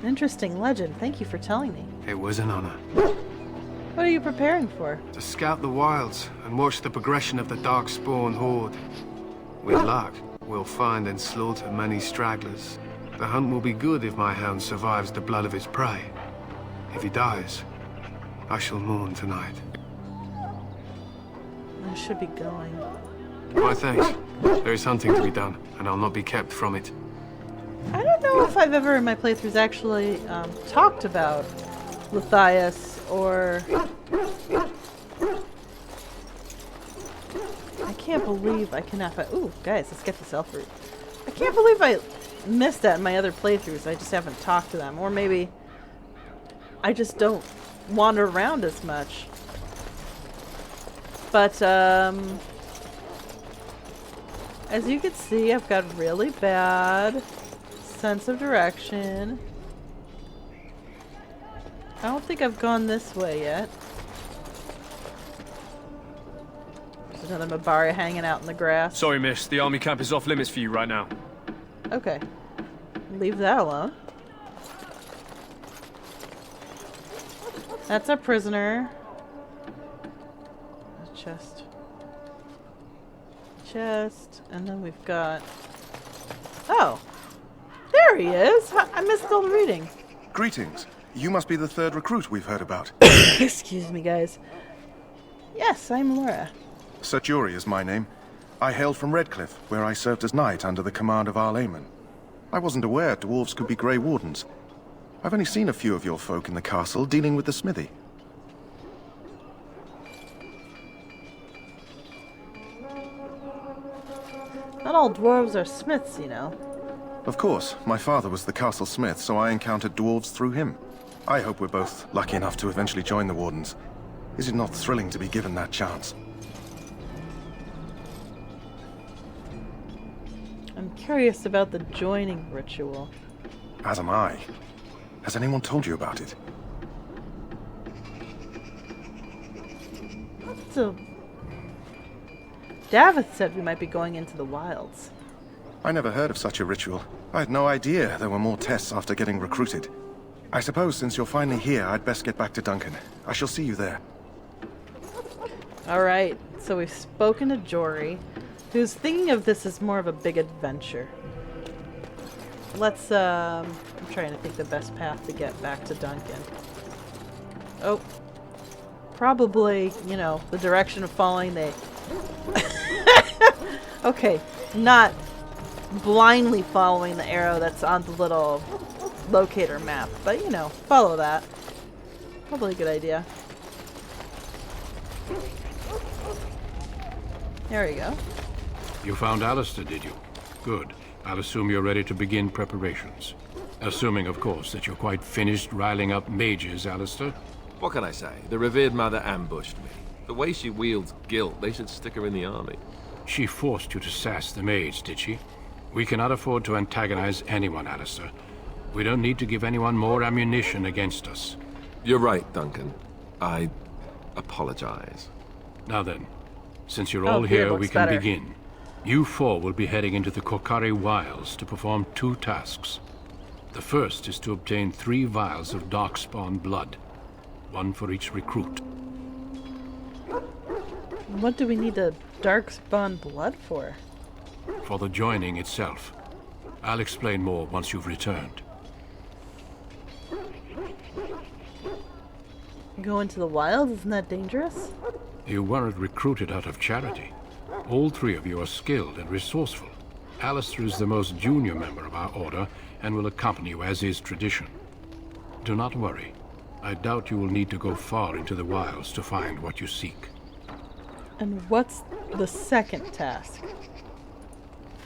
Interesting legend. Thank you for telling me. It was an honor. What are you preparing for? To scout the wilds and watch the progression of the Darkspawn horde. With luck, we'll find and slaughter many stragglers. The hunt will be good if my hound survives the blood of his prey. If he dies, I shall mourn tonight. I should be going. Why, thanks. There is hunting to be done, and I'll not be kept from it. I don't know if I've ever in my playthroughs actually talked about Luthias or... I can't believe I cannot find... Ooh, guys, let's get this elf root. I can't believe I missed that in my other playthroughs. I just haven't talked to them. Or maybe I just don't wander around as much. But, as you can see, I've got really bad sense of direction. I don't think I've gone this way yet. There's another Mabari hanging out in the grass. Sorry, miss. The army camp is off limits for you right now. Okay. Leave that alone. That's a prisoner. A chest. Chest. And then we've got... Oh! There he is! I missed all the reading. Greetings. You must be the third recruit we've heard about. Excuse me, guys. Yes, I'm Lorah. Sir Jury is my name. I hail from Redcliffe, where I served as knight under the command of Arl Aemon. I wasn't aware dwarves could be Grey Wardens. I've only seen a few of your folk in the castle dealing with the smithy. Not all dwarves are smiths, you know. Of course, my father was the castle smith, so I encountered dwarves through him. I hope we're both lucky enough to eventually join the Wardens. Is it not thrilling to be given that chance? I'm curious about the joining ritual. As am I. Has anyone told you about it? So, Davith said we might be going into the wilds. I never heard of such a ritual. I had no idea there were more tests after getting recruited. I suppose since you're finally here, I'd best get back to Duncan. I shall see you there. Alright, so we've spoken to Jory, who's thinking of this as more of a big adventure. Let's, I'm trying to think the best path to get back to Duncan. Oh. Probably, you know, the direction of following the... Okay, not blindly following the arrow that's on the little locator map, but, you know, follow that. Probably a good idea. There you go. You found Alistair, did you? Good. I'll assume you're ready to begin preparations. Assuming, of course, that you're quite finished riling up mages, Alistair. What can I say? The revered mother ambushed me. The way she wields guilt, they should stick her in the army. She forced you to sass the mage, did she? We cannot afford to antagonize anyone, Alistair. We don't need to give anyone more ammunition against us. You're right, Duncan. I apologize. Now then, since you're all here, we can begin. You four will be heading into the Korcari Wilds to perform 2 tasks. The first is to obtain 3 vials of Darkspawn blood. 1 for each recruit. What do we need the Darkspawn blood for? For the joining itself. I'll explain more once you've returned. Go into the wilds? Isn't that dangerous? You weren't recruited out of charity. All 3 of you are skilled and resourceful. Alistair is the most junior member of our order and will accompany you as is tradition. Do not worry. I doubt you will need to go far into the wilds to find what you seek. And what's the second task?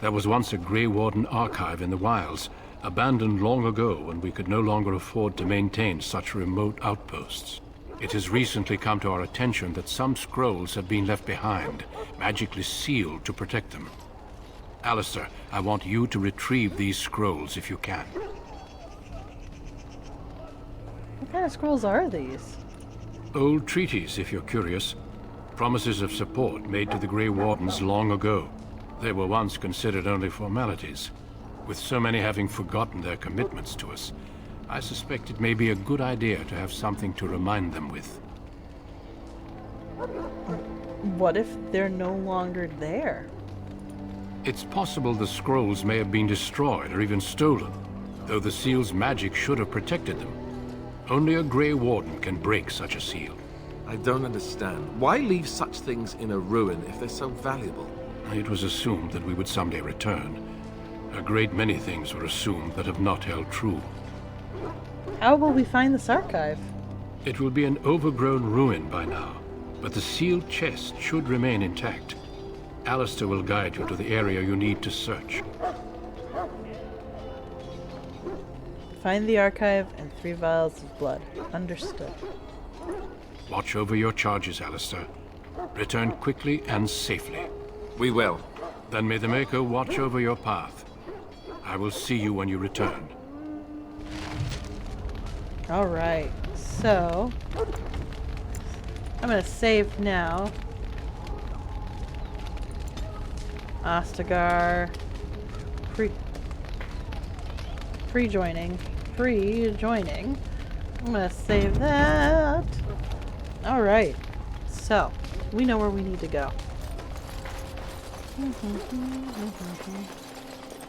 There was once a Grey Warden archive in the wilds, abandoned long ago when we could no longer afford to maintain such remote outposts. It has recently come to our attention that some scrolls have been left behind, magically sealed to protect them. Alistair, I want you to retrieve these scrolls if you can. What kind of scrolls are these? Old treaties, if you're curious. Promises of support made to the Grey Wardens long ago. They were once considered only formalities. With so many having forgotten their commitments to us, I suspect it may be a good idea to have something to remind them with. What if they're no longer there? It's possible the scrolls may have been destroyed or even stolen, though the seal's magic should have protected them. Only a Grey Warden can break such a seal. I don't understand. Why leave such things in a ruin if they're so valuable? It was assumed that we would someday return. A great many things were assumed that have not held true. How will we find this archive? It will be an overgrown ruin by now, but the sealed chest should remain intact. Alistair will guide you to the area you need to search. Find the archive and 3 vials of blood. Understood. Watch over your charges, Alistair. Return quickly and safely. We will. Then may the Maker watch over your path. I will see you when you return. Alright, so... I'm gonna save now. Ostagar. Pre-joining. I'm gonna save that. Alright, so we know where we need to go.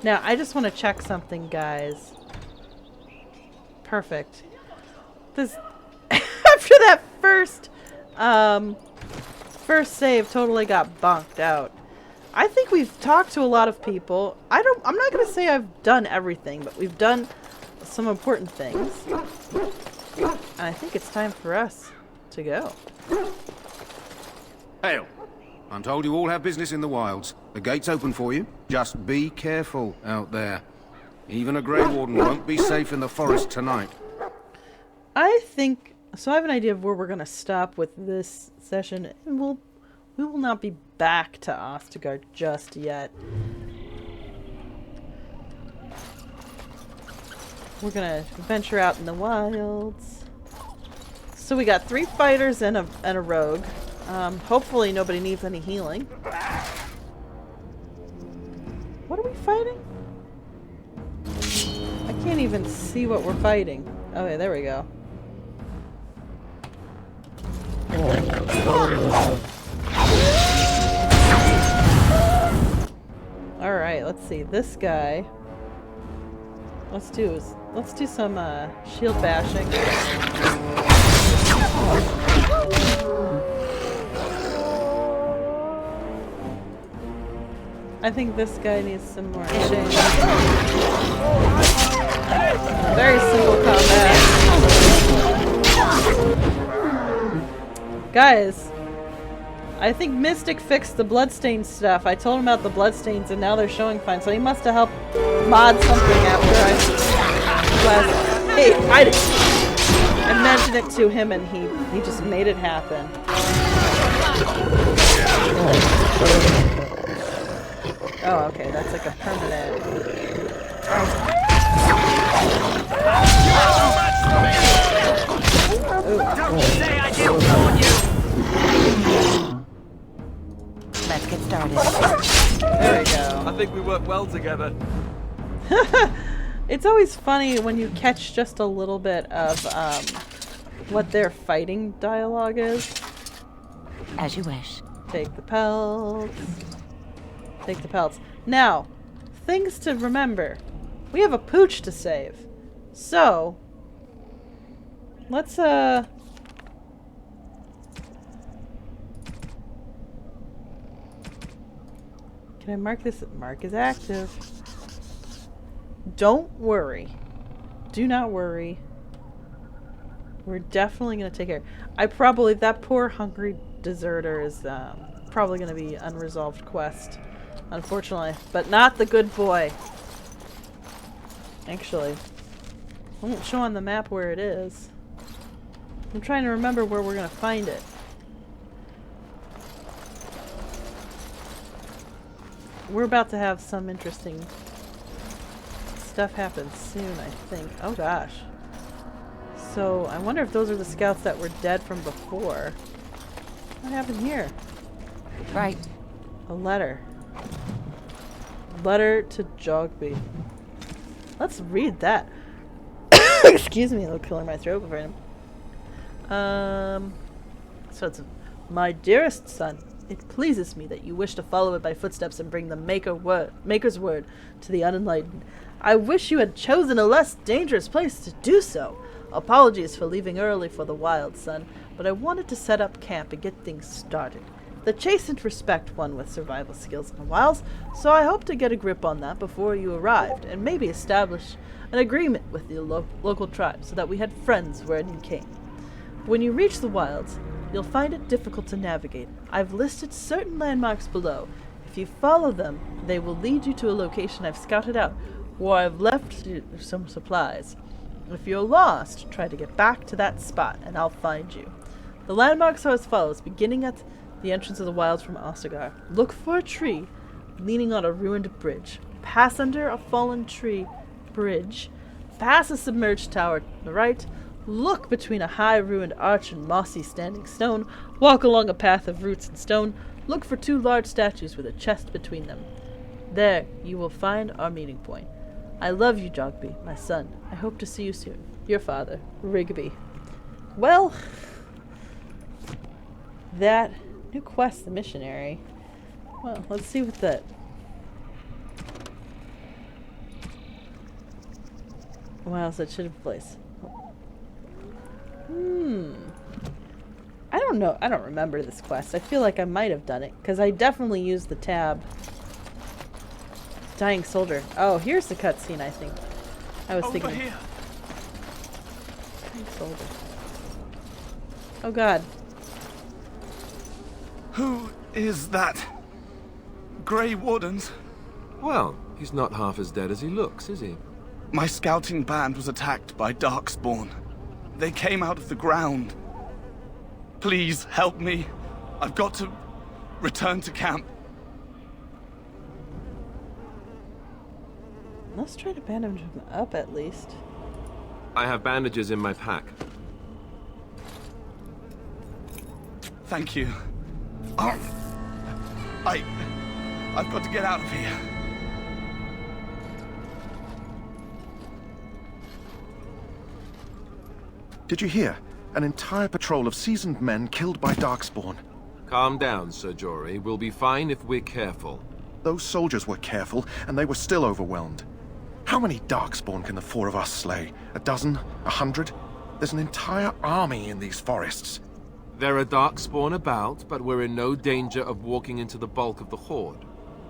Now, I just want to check something, guys. Perfect. This after that first save totally got bonked out. I think we've talked to a lot of people. I'm not going to say I've done everything, but we've done some important things. And I think it's time for us to go. Hail. I'm told you all have business in the wilds. The gate's open for you. Just be careful out there. Even a Grey Warden won't be safe in the forest tonight. I think... So I have an idea of where we're going to stop with this session. And we will not be back to Ostagar just yet. We're going to venture out in the wilds. So we got 3 fighters and a rogue. Hopefully nobody needs any healing. What are we fighting? I can't even see what we're fighting. Okay, there we go. Alright, let's see. This guy. Let's do some shield bashing. I think this guy needs some more change. Very simple combat. Guys, I think Mystic fixed the bloodstain stuff. I told him about the bloodstains and now they're showing fine, so he must have helped mod something after I mentioned it to him and he just made it happen. Oh, okay, that's like a permanent. Don't say I didn't warn you! Let's get started. There we go. I think we work well together. It's always funny when you catch just a little bit of what their fighting dialogue is. As you wish. Take the pelts. Take the pelts. Now, things to remember. We have a pooch to save. So, let's can I mark this? Mark is active. Don't worry. Do not worry. We're definitely going to take care. That poor hungry deserter is probably going to be unresolved quest. Unfortunately. But not the good boy. Actually, I won't show on the map where it is. I'm trying to remember where we're going to find it. We're about to have some interesting stuff happen soon, I think. Oh gosh. So, I wonder if those are the scouts that were dead from before. What happened here? Right. A letter. Letter to Jogby. Let's read that. Excuse me, it'll clear my throat before so it's my dearest son. It pleases me that you wish to follow in my footsteps and bring the Maker's word to the unenlightened. I wish you had chosen a less dangerous place to do so. Apologies for leaving early for the wild, son, but I wanted to set up camp and get things started. The chastened respect one with survival skills in the wilds, so I hope to get a grip on that before you arrived, and maybe establish an agreement with the local tribe so that we had friends where you came. When you reach the wilds, you'll find it difficult to navigate. I've listed certain landmarks below. If you follow them, they will lead you to a location I've scouted out, where I've left some supplies. If you're lost, try to get back to that spot, and I'll find you. The landmarks are as follows, beginning at the entrance of the wilds from Ostagar. Look for a tree leaning on a ruined bridge. Pass under a fallen tree bridge. Pass a submerged tower to the right. Look between a high ruined arch and mossy standing stone. Walk along a path of roots and stone. Look for 2 large statues with a chest between them. There you will find our meeting point. I love you, Jogby, my son. I hope to see you soon. Your father, Rigby. Well, that new quest, the missionary. Well, let's see what that. Wow, so it should have place. I don't know. I don't remember this quest. I feel like I might have done it because I definitely used the tab. Dying soldier. Oh, here's the cutscene. I think. I was thinking. Here. Dying soldier. Oh God. Who is that? Grey Wardens? Well, he's not half as dead as he looks, is he? My scouting band was attacked by Darkspawn. They came out of the ground. Please help me. I've got to return to camp. Let's try to bandage him up at least. I have bandages in my pack. Thank you. Oh, I've got to get out of here. Did you hear? An entire patrol of seasoned men killed by Darkspawn. Calm down, Sir Jory. We'll be fine if we're careful. Those soldiers were careful, and they were still overwhelmed. How many Darkspawn can the 4 of us slay? 12? 100? There's an entire army in these forests. There are darkspawn about, but we're in no danger of walking into the bulk of the horde.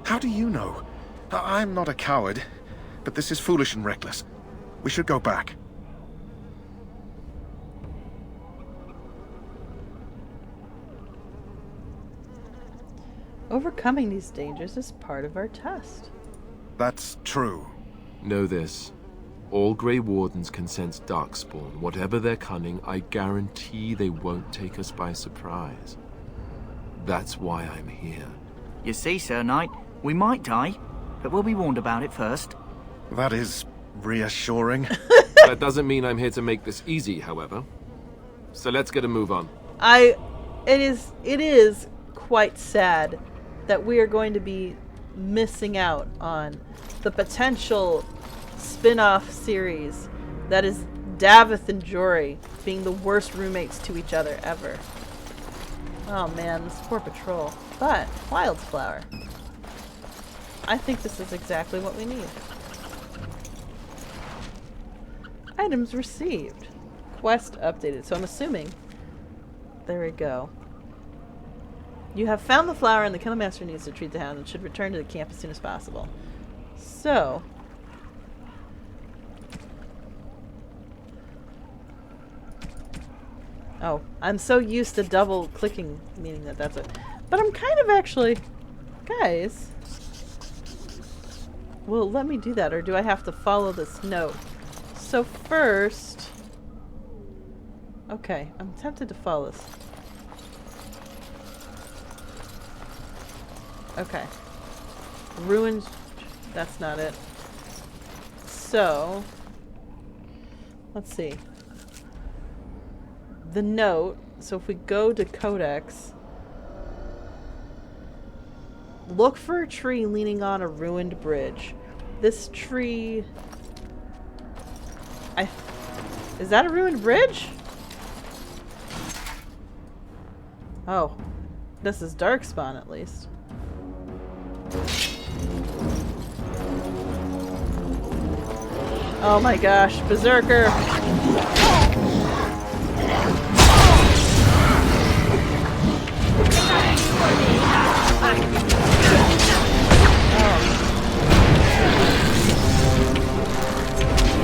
How do you know? I'm not a coward, but this is foolish and reckless. We should go back. Overcoming these dangers is part of our test. That's true. Know this. All Grey Wardens can sense darkspawn. Whatever their cunning, I guarantee they won't take us by surprise. That's why I'm here. You see, Sir Knight, we might die, but we'll be warned about it first. That is reassuring. That doesn't mean I'm here to make this easy, however. So let's get a move on. It is quite sad that we are going to be missing out on the potential spin-off series that is Davith and Jory being the worst roommates to each other ever. Oh man, this poor patrol. But Wildflower. I think this is exactly what we need. Items received. Quest updated. So I'm assuming. There we go. You have found the flower and the Kennel Master needs to treat the hound and should return to the camp as soon as possible. So. Oh, I'm so used to double clicking, meaning that that's it. But I'm kind of actually. Guys. Well, let me do that, or do I have to follow this note? So first. Okay, I'm tempted to follow this. Okay. Ruined. That's not it. So. Let's see. The note. So if we go to Codex. Look for a tree leaning on a ruined bridge. This tree. Is that a ruined bridge? Oh. This is Darkspawn at least. Oh my gosh, Berserker!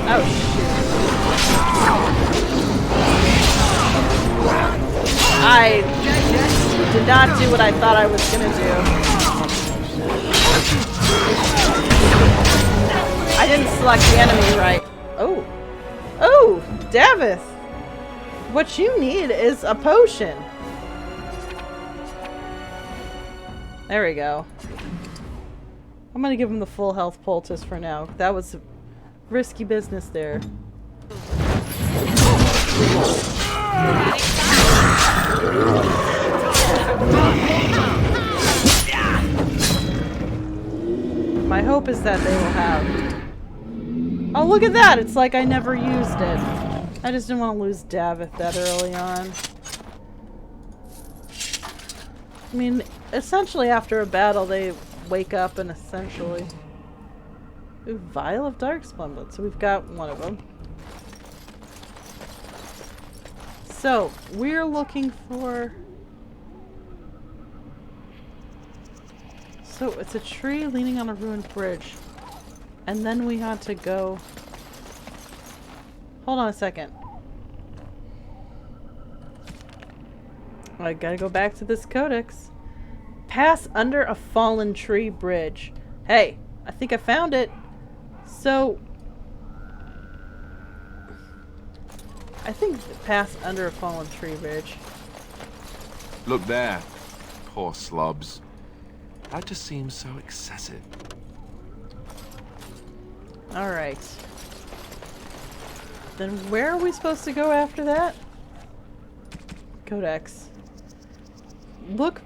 Oh shoot. I did not do what I thought I was gonna do. I didn't select the enemy right. Oh. Oh, Davith. What you need is a potion. There we go. I'm gonna give him the full health poultice for now. That was risky business there. My hope is that they will have... Oh, look at that! It's like I never used it. I just didn't want to lose Davith that early on. I mean, essentially after a battle, they wake up and essentially... Ooh, Vial of Darkspawn. So we've got one of them. So, we're looking for... So, it's a tree leaning on a ruined bridge. And then we had to go... Hold on a second. I gotta go back to this codex. Pass under a fallen tree bridge. Hey, I think I found it. So... I think pass under a fallen tree bridge. Look there. Poor slobs. That just seems so excessive. Alright. Then where are we supposed to go after that? Codex. Look.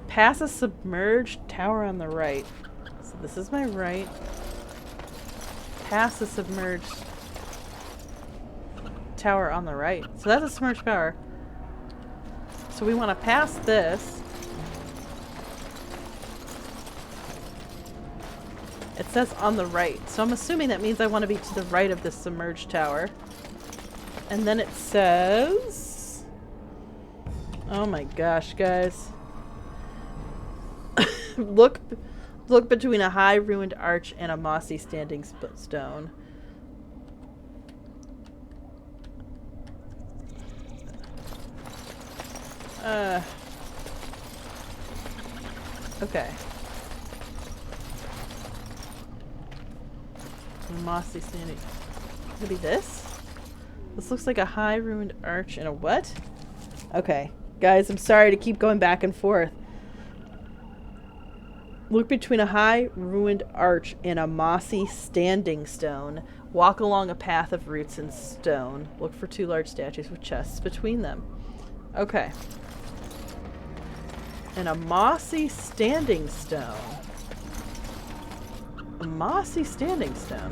Pass a submerged tower on the right. So this is my right. Pass a submerged tower on the right. So that's a submerged tower. So we want to pass this. It says on the right. So I'm assuming that means I want to be to the right of this submerged tower. And then it says... Oh my gosh, guys. Look between a high ruined arch and a mossy standing stone. Okay. Mossy standing. Could it be this? This looks like a high ruined arch and a what? Okay. Guys, I'm sorry to keep going back and forth. Look between a high ruined arch and a mossy standing stone. Walk along a path of roots and stone. Look for 2 large statues with chests between them. Okay. And a mossy standing stone. A mossy standing stone.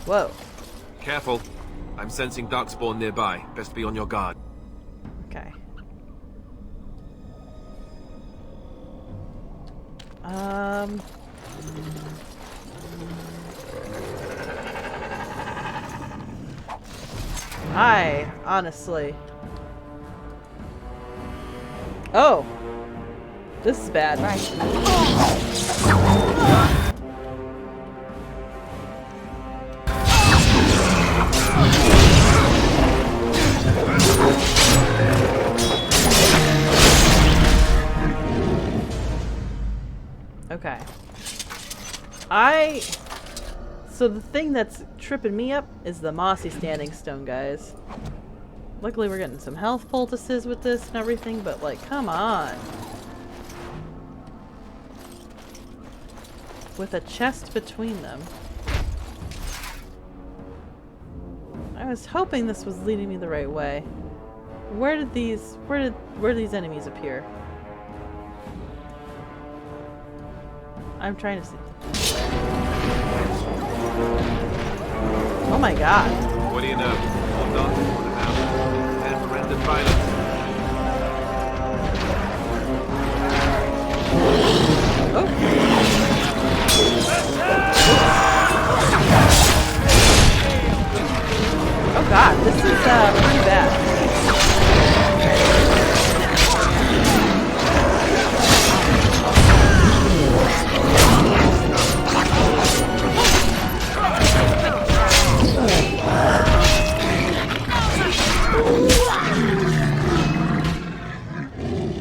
Whoa. Careful. I'm sensing darkspawn nearby. Best be on your guard. Okay. Honestly. Oh. This is bad. Okay. So the thing that's tripping me up is the mossy standing stone, guys. Luckily we're getting some health poultices with this and everything, but like, come on. With a chest between them. I was hoping this was leading me the right way. Where did these enemies appear? I'm trying to see. Oh my god. What do you know? All darkspawn about. And rendered violence. Oh. Oh god, this is pretty bad.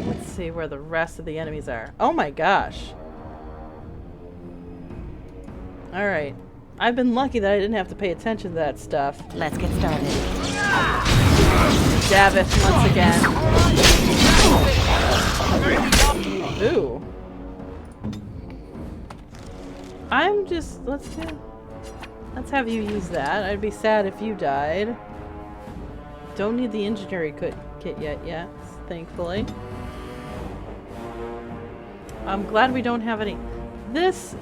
Let's see where the rest of the enemies are. Oh my gosh. Alright. I've been lucky that I didn't have to pay attention to that stuff. Let's get started. Davith once again. Ooh. I'm just... Let's have you use that. I'd be sad if you died. Don't need the engineering kit yet, thankfully. I'm glad we don't have any... This...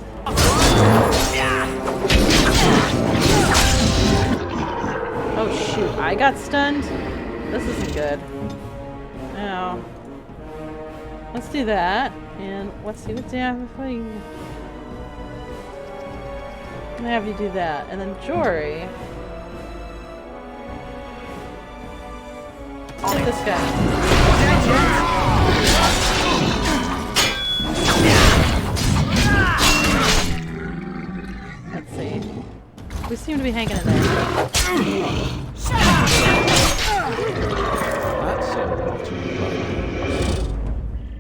Oh shoot, I got stunned? This isn't good. Now, let's do that, and let's see what's happening. I'm gonna have you do that, and then Jory. Hit this guy. Let's see. We seem to be hanging in there.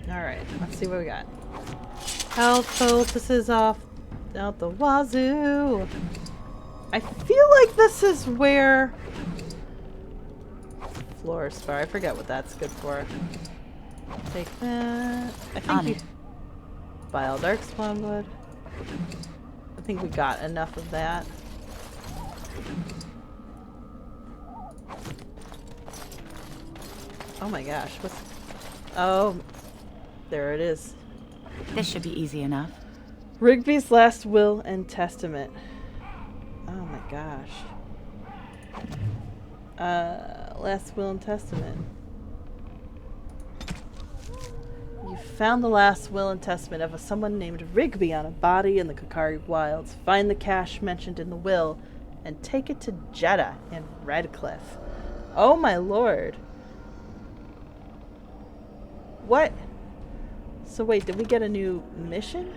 Alright, let's see what we got. Health poultices off out the wazoo. I feel like this is where floor spar. I forget what that's good for. Take that. I think you Vile Darkspawn blood. I think we got enough of that. Oh my gosh, what's... Oh, there it is. This should be easy enough. Rigby's Last Will and Testament. Oh my gosh. Last Will and Testament. You found the last will and testament of someone named Rigby on a body in the Kakari Wilds. Find the cache mentioned in the will and take it to Jeddah in Redcliffe. Oh my lord. What? So wait, did we get a new mission?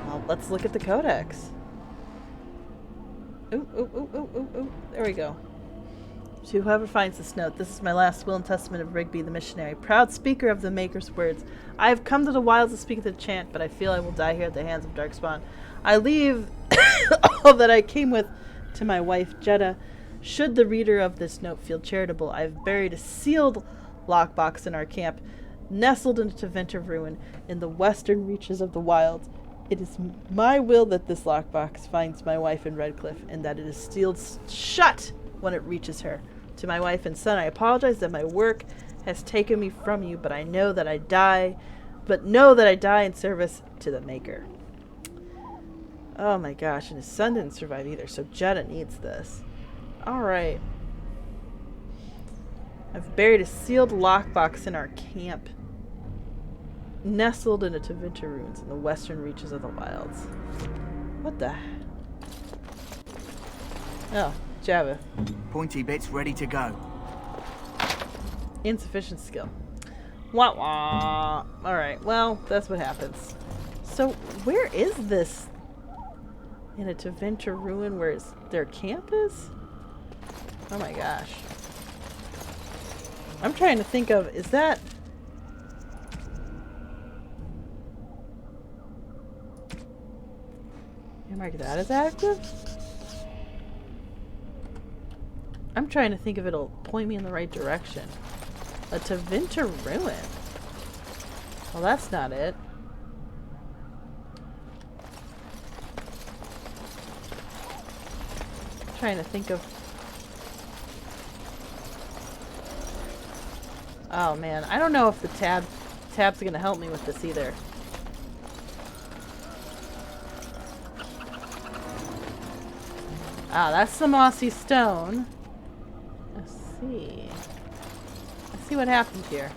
Well, let's look at the codex. Ooh, ooh, ooh, ooh, ooh, ooh. There we go. To whoever finds this note, this is my last will and testament of Rigby the missionary, proud speaker of the Maker's words. I have come to the wilds to speak the chant, but I feel I will die here at the hands of Darkspawn. I leave all that I came with to my wife, Jeddah. Should the reader of this note feel charitable, I have buried a sealed lockbox in our camp, nestled into Teventer ruin in the western reaches of the wilds. It is my will that this lockbox finds my wife in Redcliffe, and that it is sealed shut when it reaches her. To my wife and son, I apologize that my work has taken me from you, but know that I die in service to the Maker. Oh my gosh, and his son didn't survive either, so Jeddah needs this. Alright. I've buried a sealed lockbox in our camp, nestled into Teventer ruins in the western reaches of the wilds. What the? Oh, Java. Pointy bits ready to go. Insufficient skill. Wah wah. Alright, well, that's what happens. So, where is this? In a Teventer ruin where their camp is? Oh my gosh. I'm trying to think of, is that... Mark that as active? I'm trying to think if it'll point me in the right direction. A Teventer ruin. Well, that's not it. I'm trying to think of... Oh man, I don't know if the tab's gonna help me with this either. Ah, that's the mossy stone. Let's see. Let's see what happened here.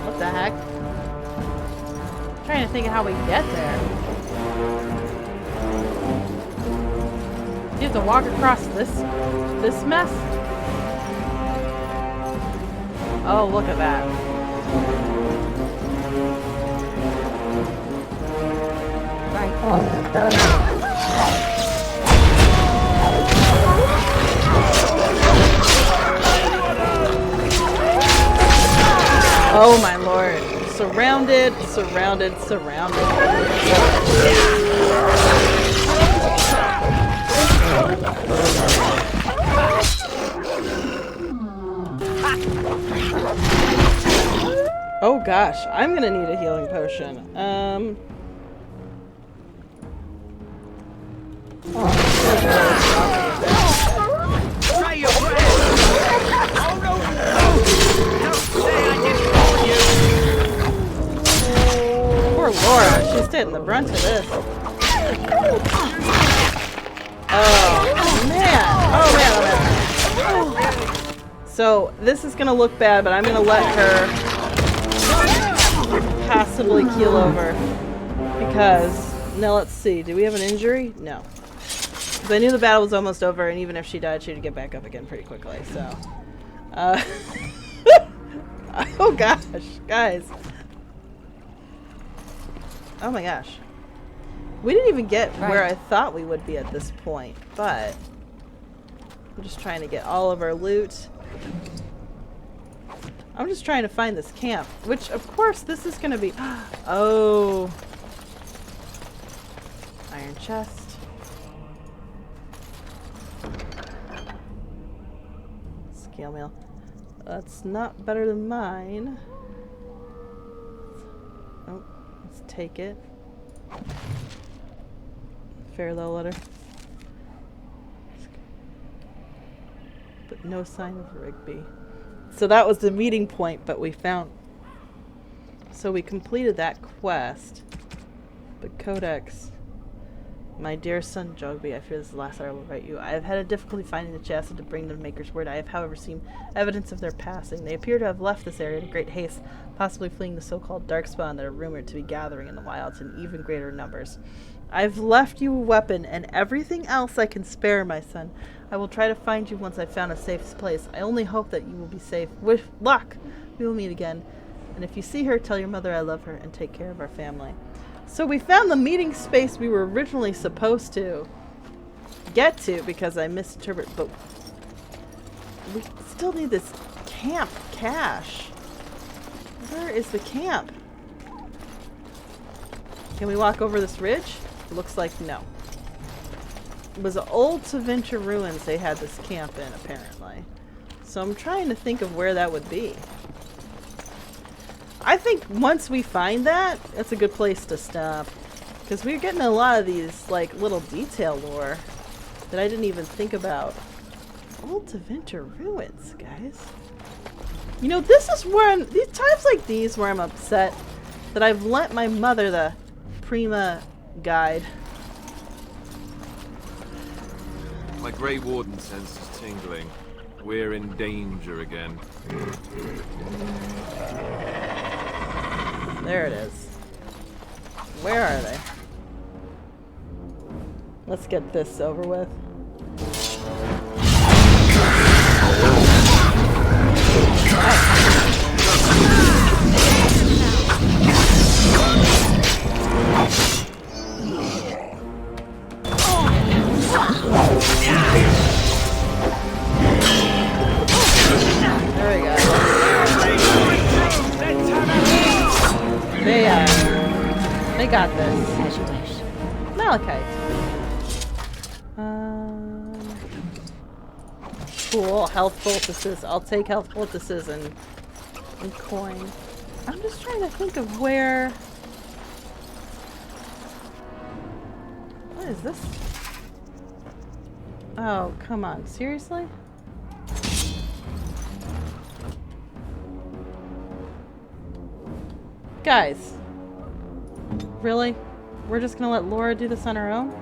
What the heck? I'm trying to think of how we get there. Do you have to walk across this mess? Oh, look at that. Right. Oh my lord. Surrounded, surrounded, surrounded. Oh gosh, I'm gonna need a healing potion. Try your best. Oh no! Don't say I didn't warn you. Poor Lorah, she's taking the brunt of this. Oh man! Oh man! Oh man! So this is gonna look bad, but I'm gonna let her possibly keel over because now let's see. Do we have an injury? No. Because I knew the battle was almost over, and even if she died, she'd get back up again pretty quickly. So, oh gosh, guys. Oh my gosh. We didn't even get where I thought we would be at this point, but I'm just trying to get all of our loot. I'm just trying to find this camp, which of course this is going to be... Oh. Iron chest. Scale mail. That's not better than mine. Oh, let's take it. Farewell letter. But no sign of Rigby. So that was the meeting point, but we found... So we completed that quest. But Codex... My dear son Jogby, I fear this is the last I will write you. I have had a difficulty finding the chassis to bring them to Maker's Word. I have, however, seen evidence of their passing. They appear to have left this area in great haste, possibly fleeing the so-called darkspawn that are rumored to be gathering in the wilds in even greater numbers. I've left you a weapon and everything else I can spare, my son. I will try to find you once I've found a safe place. I only hope that you will be safe. With luck, we will meet again. And if you see her, tell your mother I love her and take care of our family. So we found the meeting space we were originally supposed to get to because I misinterpreted, but we still need this camp cache. Where is the camp? Can we walk over this ridge? It looks like no. It was old Tevinter ruins they had this camp in, apparently. So I'm trying to think of where that would be. I think once we find that, that's a good place to stop. Because we're getting a lot of these, like, little detail lore that I didn't even think about. Old Tevinter ruins, guys. You know, this is where these times like these where I'm upset that I've lent my mother the Prima guide. My Grey Warden sense is tingling. We're in danger again. There it is. Where are they? Let's get this over with. There we go. They got this. As you wish. Malachite. Cool. Health poultices. I'll take health poultices and coin. I'm just trying to think of where. What is this? Oh, come on. Seriously? Guys. Really? We're just gonna let Lorah do this on her own?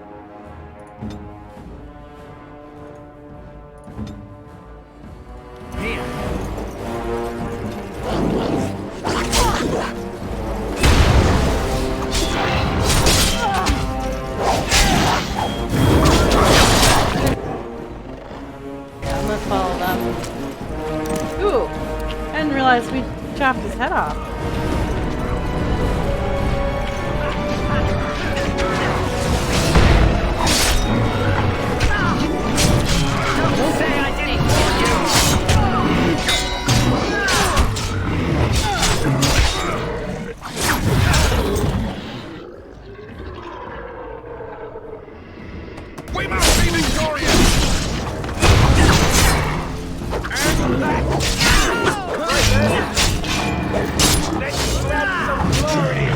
I'm gonna follow them. Ooh! I didn't realize we chopped his head off. We must be victorious! And that! Let's grab some glory!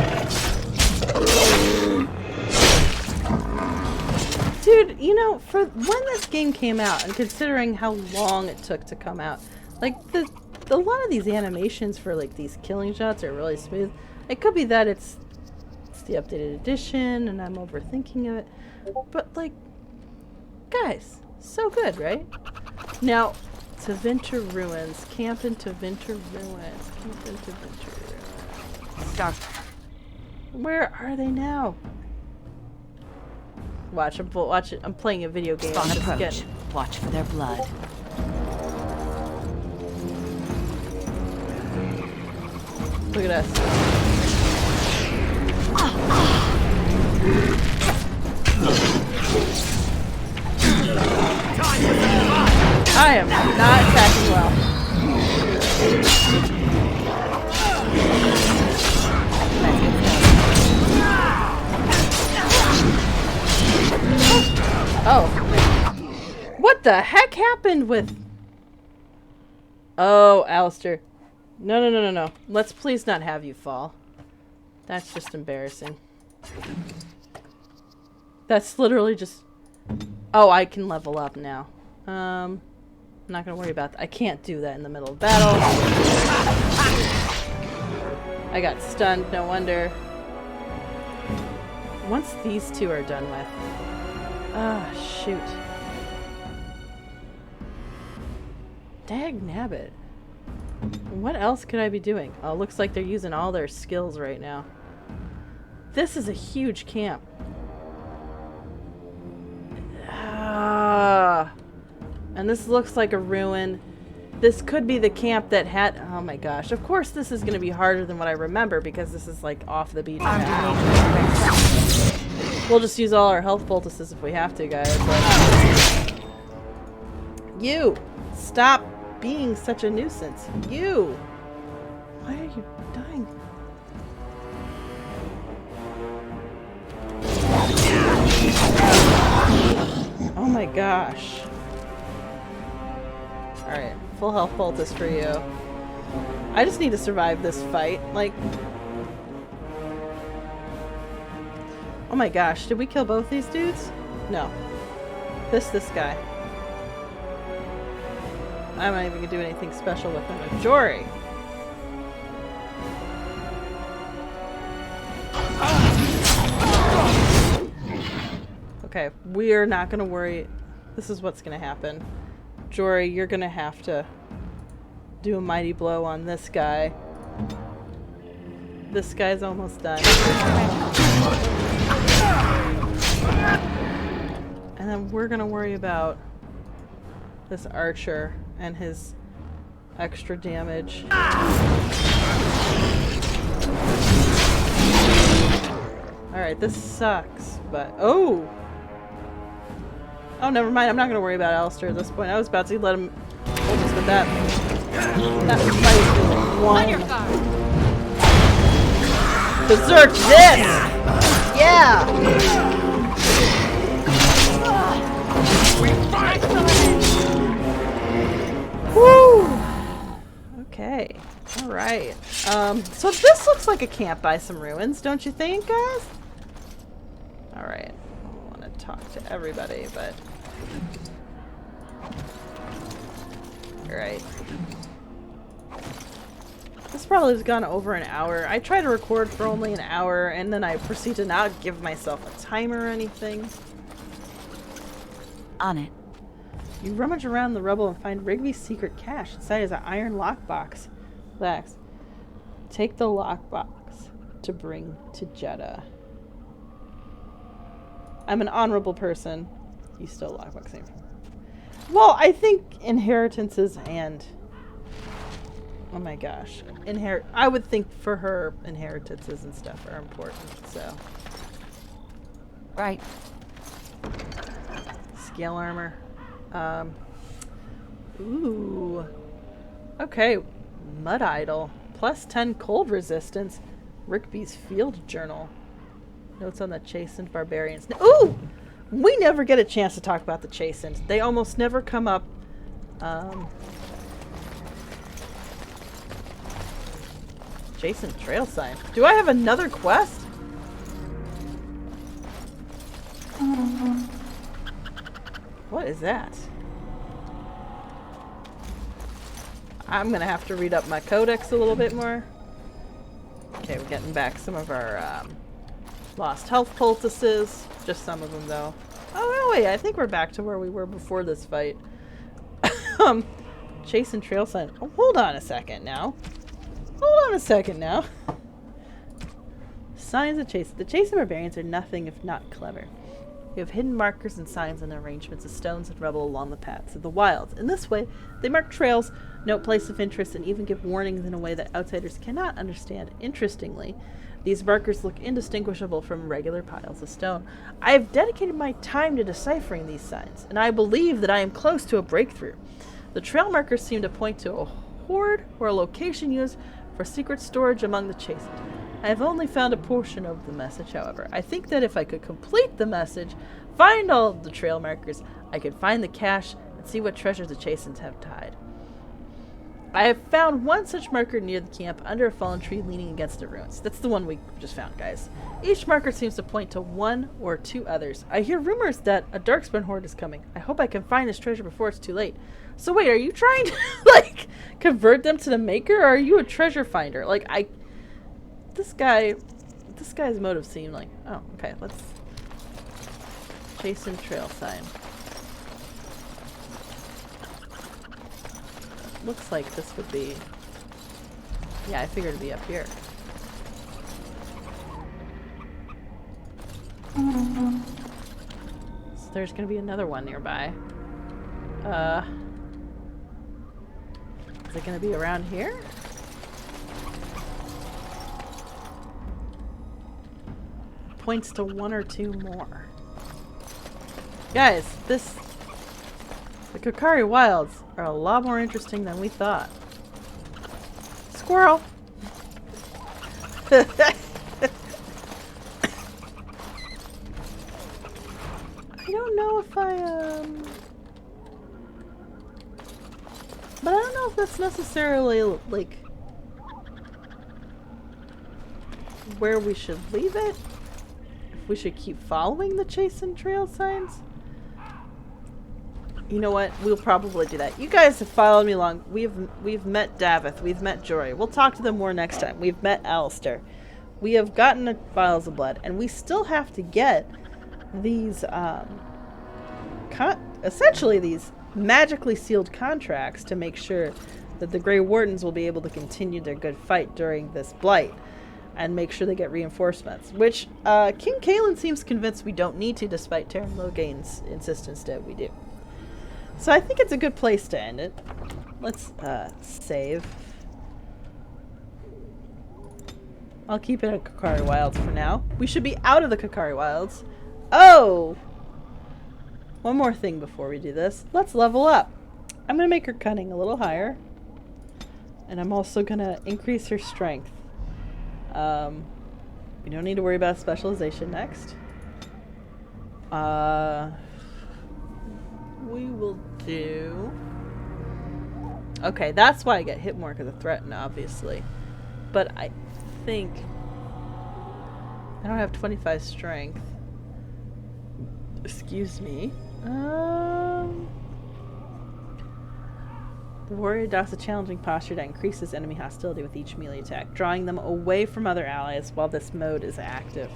Dude, you know, for when this game came out, and considering how long it took to come out, like, a lot of these animations for, like, these killing shots are really smooth. It could be that it's the updated edition, and I'm overthinking it, but, like, guys, so good, right? Now, Tevinter Ruins. Camp in Tevinter Ruins. Camp in Tevinter Ruins. Dark. Where are they now? Watch, I'm playing a video game. Spawn approach. Watch for their blood. Look at us. I am not attacking well. Oh. What the heck happened with... Oh, Alistair. No. Let's please not have you fall. That's just embarrassing. That's literally just... Oh, I can level up now. I'm not gonna worry about that. I can't do that in the middle of battle. I got stunned, no wonder. Once these two are done with. Ah, shoot. Dag nabbit. What else could I be doing? Oh, looks like they're using all their skills right now. This is a huge camp. And this looks like a ruin. This could be the camp that had... Oh my gosh. Of course this is going to be harder than what I remember because this is like off the beaten path. We'll just use all our health poultices if we have to, guys. But... You! Stop being such a nuisance. You! Why are you dying? Oh my gosh. Alright, full health poultice for you. I just need to survive this fight. Like... Oh my gosh, did we kill both these dudes? No. This guy. I'm not even gonna do anything special with him. Jory! Okay, we're not gonna worry. This is what's gonna happen. Jory, you're gonna have to do a mighty blow on this guy. This guy's almost done. And then we're gonna worry about this archer and his extra damage. Alright, this sucks, but... Oh! Oh, never mind. I'm not going to worry about Alistair at this point. I was about to let him hold us with that. That fight won. Berserk this! Yeah! Woo! Okay. Alright. So this looks like a camp by some ruins, don't you think, guys? Alright. I want to talk to everybody, but... Alright. This probably has gone over an hour. I try to record for only an hour, and then I proceed to not give myself a timer or anything. On it. You rummage around the rubble and find Rigby's secret cache. Inside is an iron lockbox. Relax. Take the lockbox to bring to Jeddah. I'm an honorable person. You still lockboxing. Well, I think inheritances and... Oh my gosh. I would think for her, inheritances and stuff are important, so... Right. Scale armor. Ooh. Okay. Mud idol. Plus 10 cold resistance. Rigby's field journal. Notes on the chastened barbarians. Ooh! We never get a chance to talk about the chastened. They almost never come up. Chastened trail sign. Do I have another quest? What is that? I'm gonna have to read up my codex a little bit more. Okay, we're getting back some of our lost health poultices. Just some of them, though. Oh, no, wait. I think we're back to where we were before this fight. Chase and trail sign. Oh, hold on a second now. Hold on a second now. Signs of chase. The chase and barbarians are nothing if not clever. We have hidden markers and signs and arrangements of stones and rubble along the paths of the wilds. In this way, they mark trails, note place of interest, and even give warnings in a way that outsiders cannot understand. Interestingly, these markers look indistinguishable from regular piles of stone. I have dedicated my time to deciphering these signs, and I believe that I am close to a breakthrough. The trail markers seem to point to a hoard or a location used for secret storage among the chastened. I have only found a portion of the message, however. I think that if I could complete the message, find all of the trail markers, I could find the cache and see what treasures the chastened have tied. I have found one such marker near the camp under a fallen tree leaning against the ruins. That's the one we just found, guys. Each marker seems to point to one or two others. I hear rumors that a Darkspawn horde is coming. I hope I can find this treasure before it's too late. So wait, are you trying to, like, convert them to the Maker, or are you a treasure finder? Like, this guy this guy's motive seem like? Oh, okay, let's... Chase and trail sign. Looks like this would be... Yeah, I figured it'd be up here. So there's gonna be another one nearby. Is it gonna be around here? Points to one or two more. Guys, the Kokari Wilds are a lot more interesting than we thought. Squirrel! I don't know if but I don't know if that's necessarily, like, where we should leave it. If we should keep following the chase and trail signs. You know what? We'll probably do that. You guys have followed me along. We've met Davith. We've met Jory. We'll talk to them more next time. We've met Alistair. We have gotten the vials of blood, and we still have to get these, essentially these magically sealed contracts to make sure that the Grey Wardens will be able to continue their good fight during this blight, and make sure they get reinforcements, which King Kalen seems convinced we don't need to, despite Terran Logain's insistence that we do. So I think it's a good place to end it. Let's save. I'll keep it at Kokari Wilds for now. We should be out of the Kokari Wilds. Oh! One more thing before we do this. Let's level up. I'm going to make her cunning a little higher. And I'm also going to increase her strength. We don't need to worry about specialization next. We will do... Okay, that's why I get hit more because of threaten, obviously. But I think... I don't have 25 strength. Excuse me. The warrior adopts a challenging posture that increases enemy hostility with each melee attack, drawing them away from other allies while this mode is active.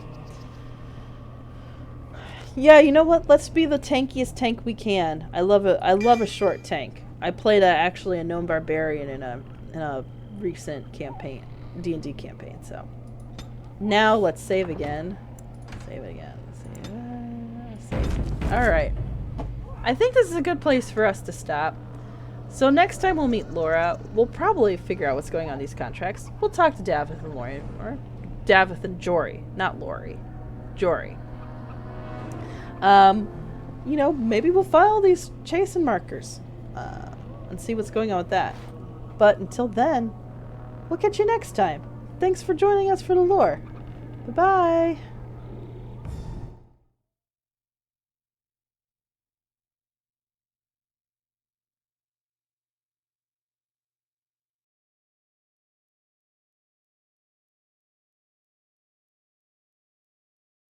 Yeah, you know what? Let's be the tankiest tank we can. I love a short tank. I played actually a gnome barbarian in a recent campaign, D&D campaign. So now let's save again. Save it again. Save. All right. I think this is a good place for us to stop. So next time we'll meet Lorah, we'll probably figure out what's going on in these contracts. We'll talk to Davith and Lori, or Davith and Jory, not Lori. Jory. You know, maybe we'll file these chasing markers and see what's going on with that. But until then, we'll catch you next time. Thanks for joining us for the lore. Bye-bye.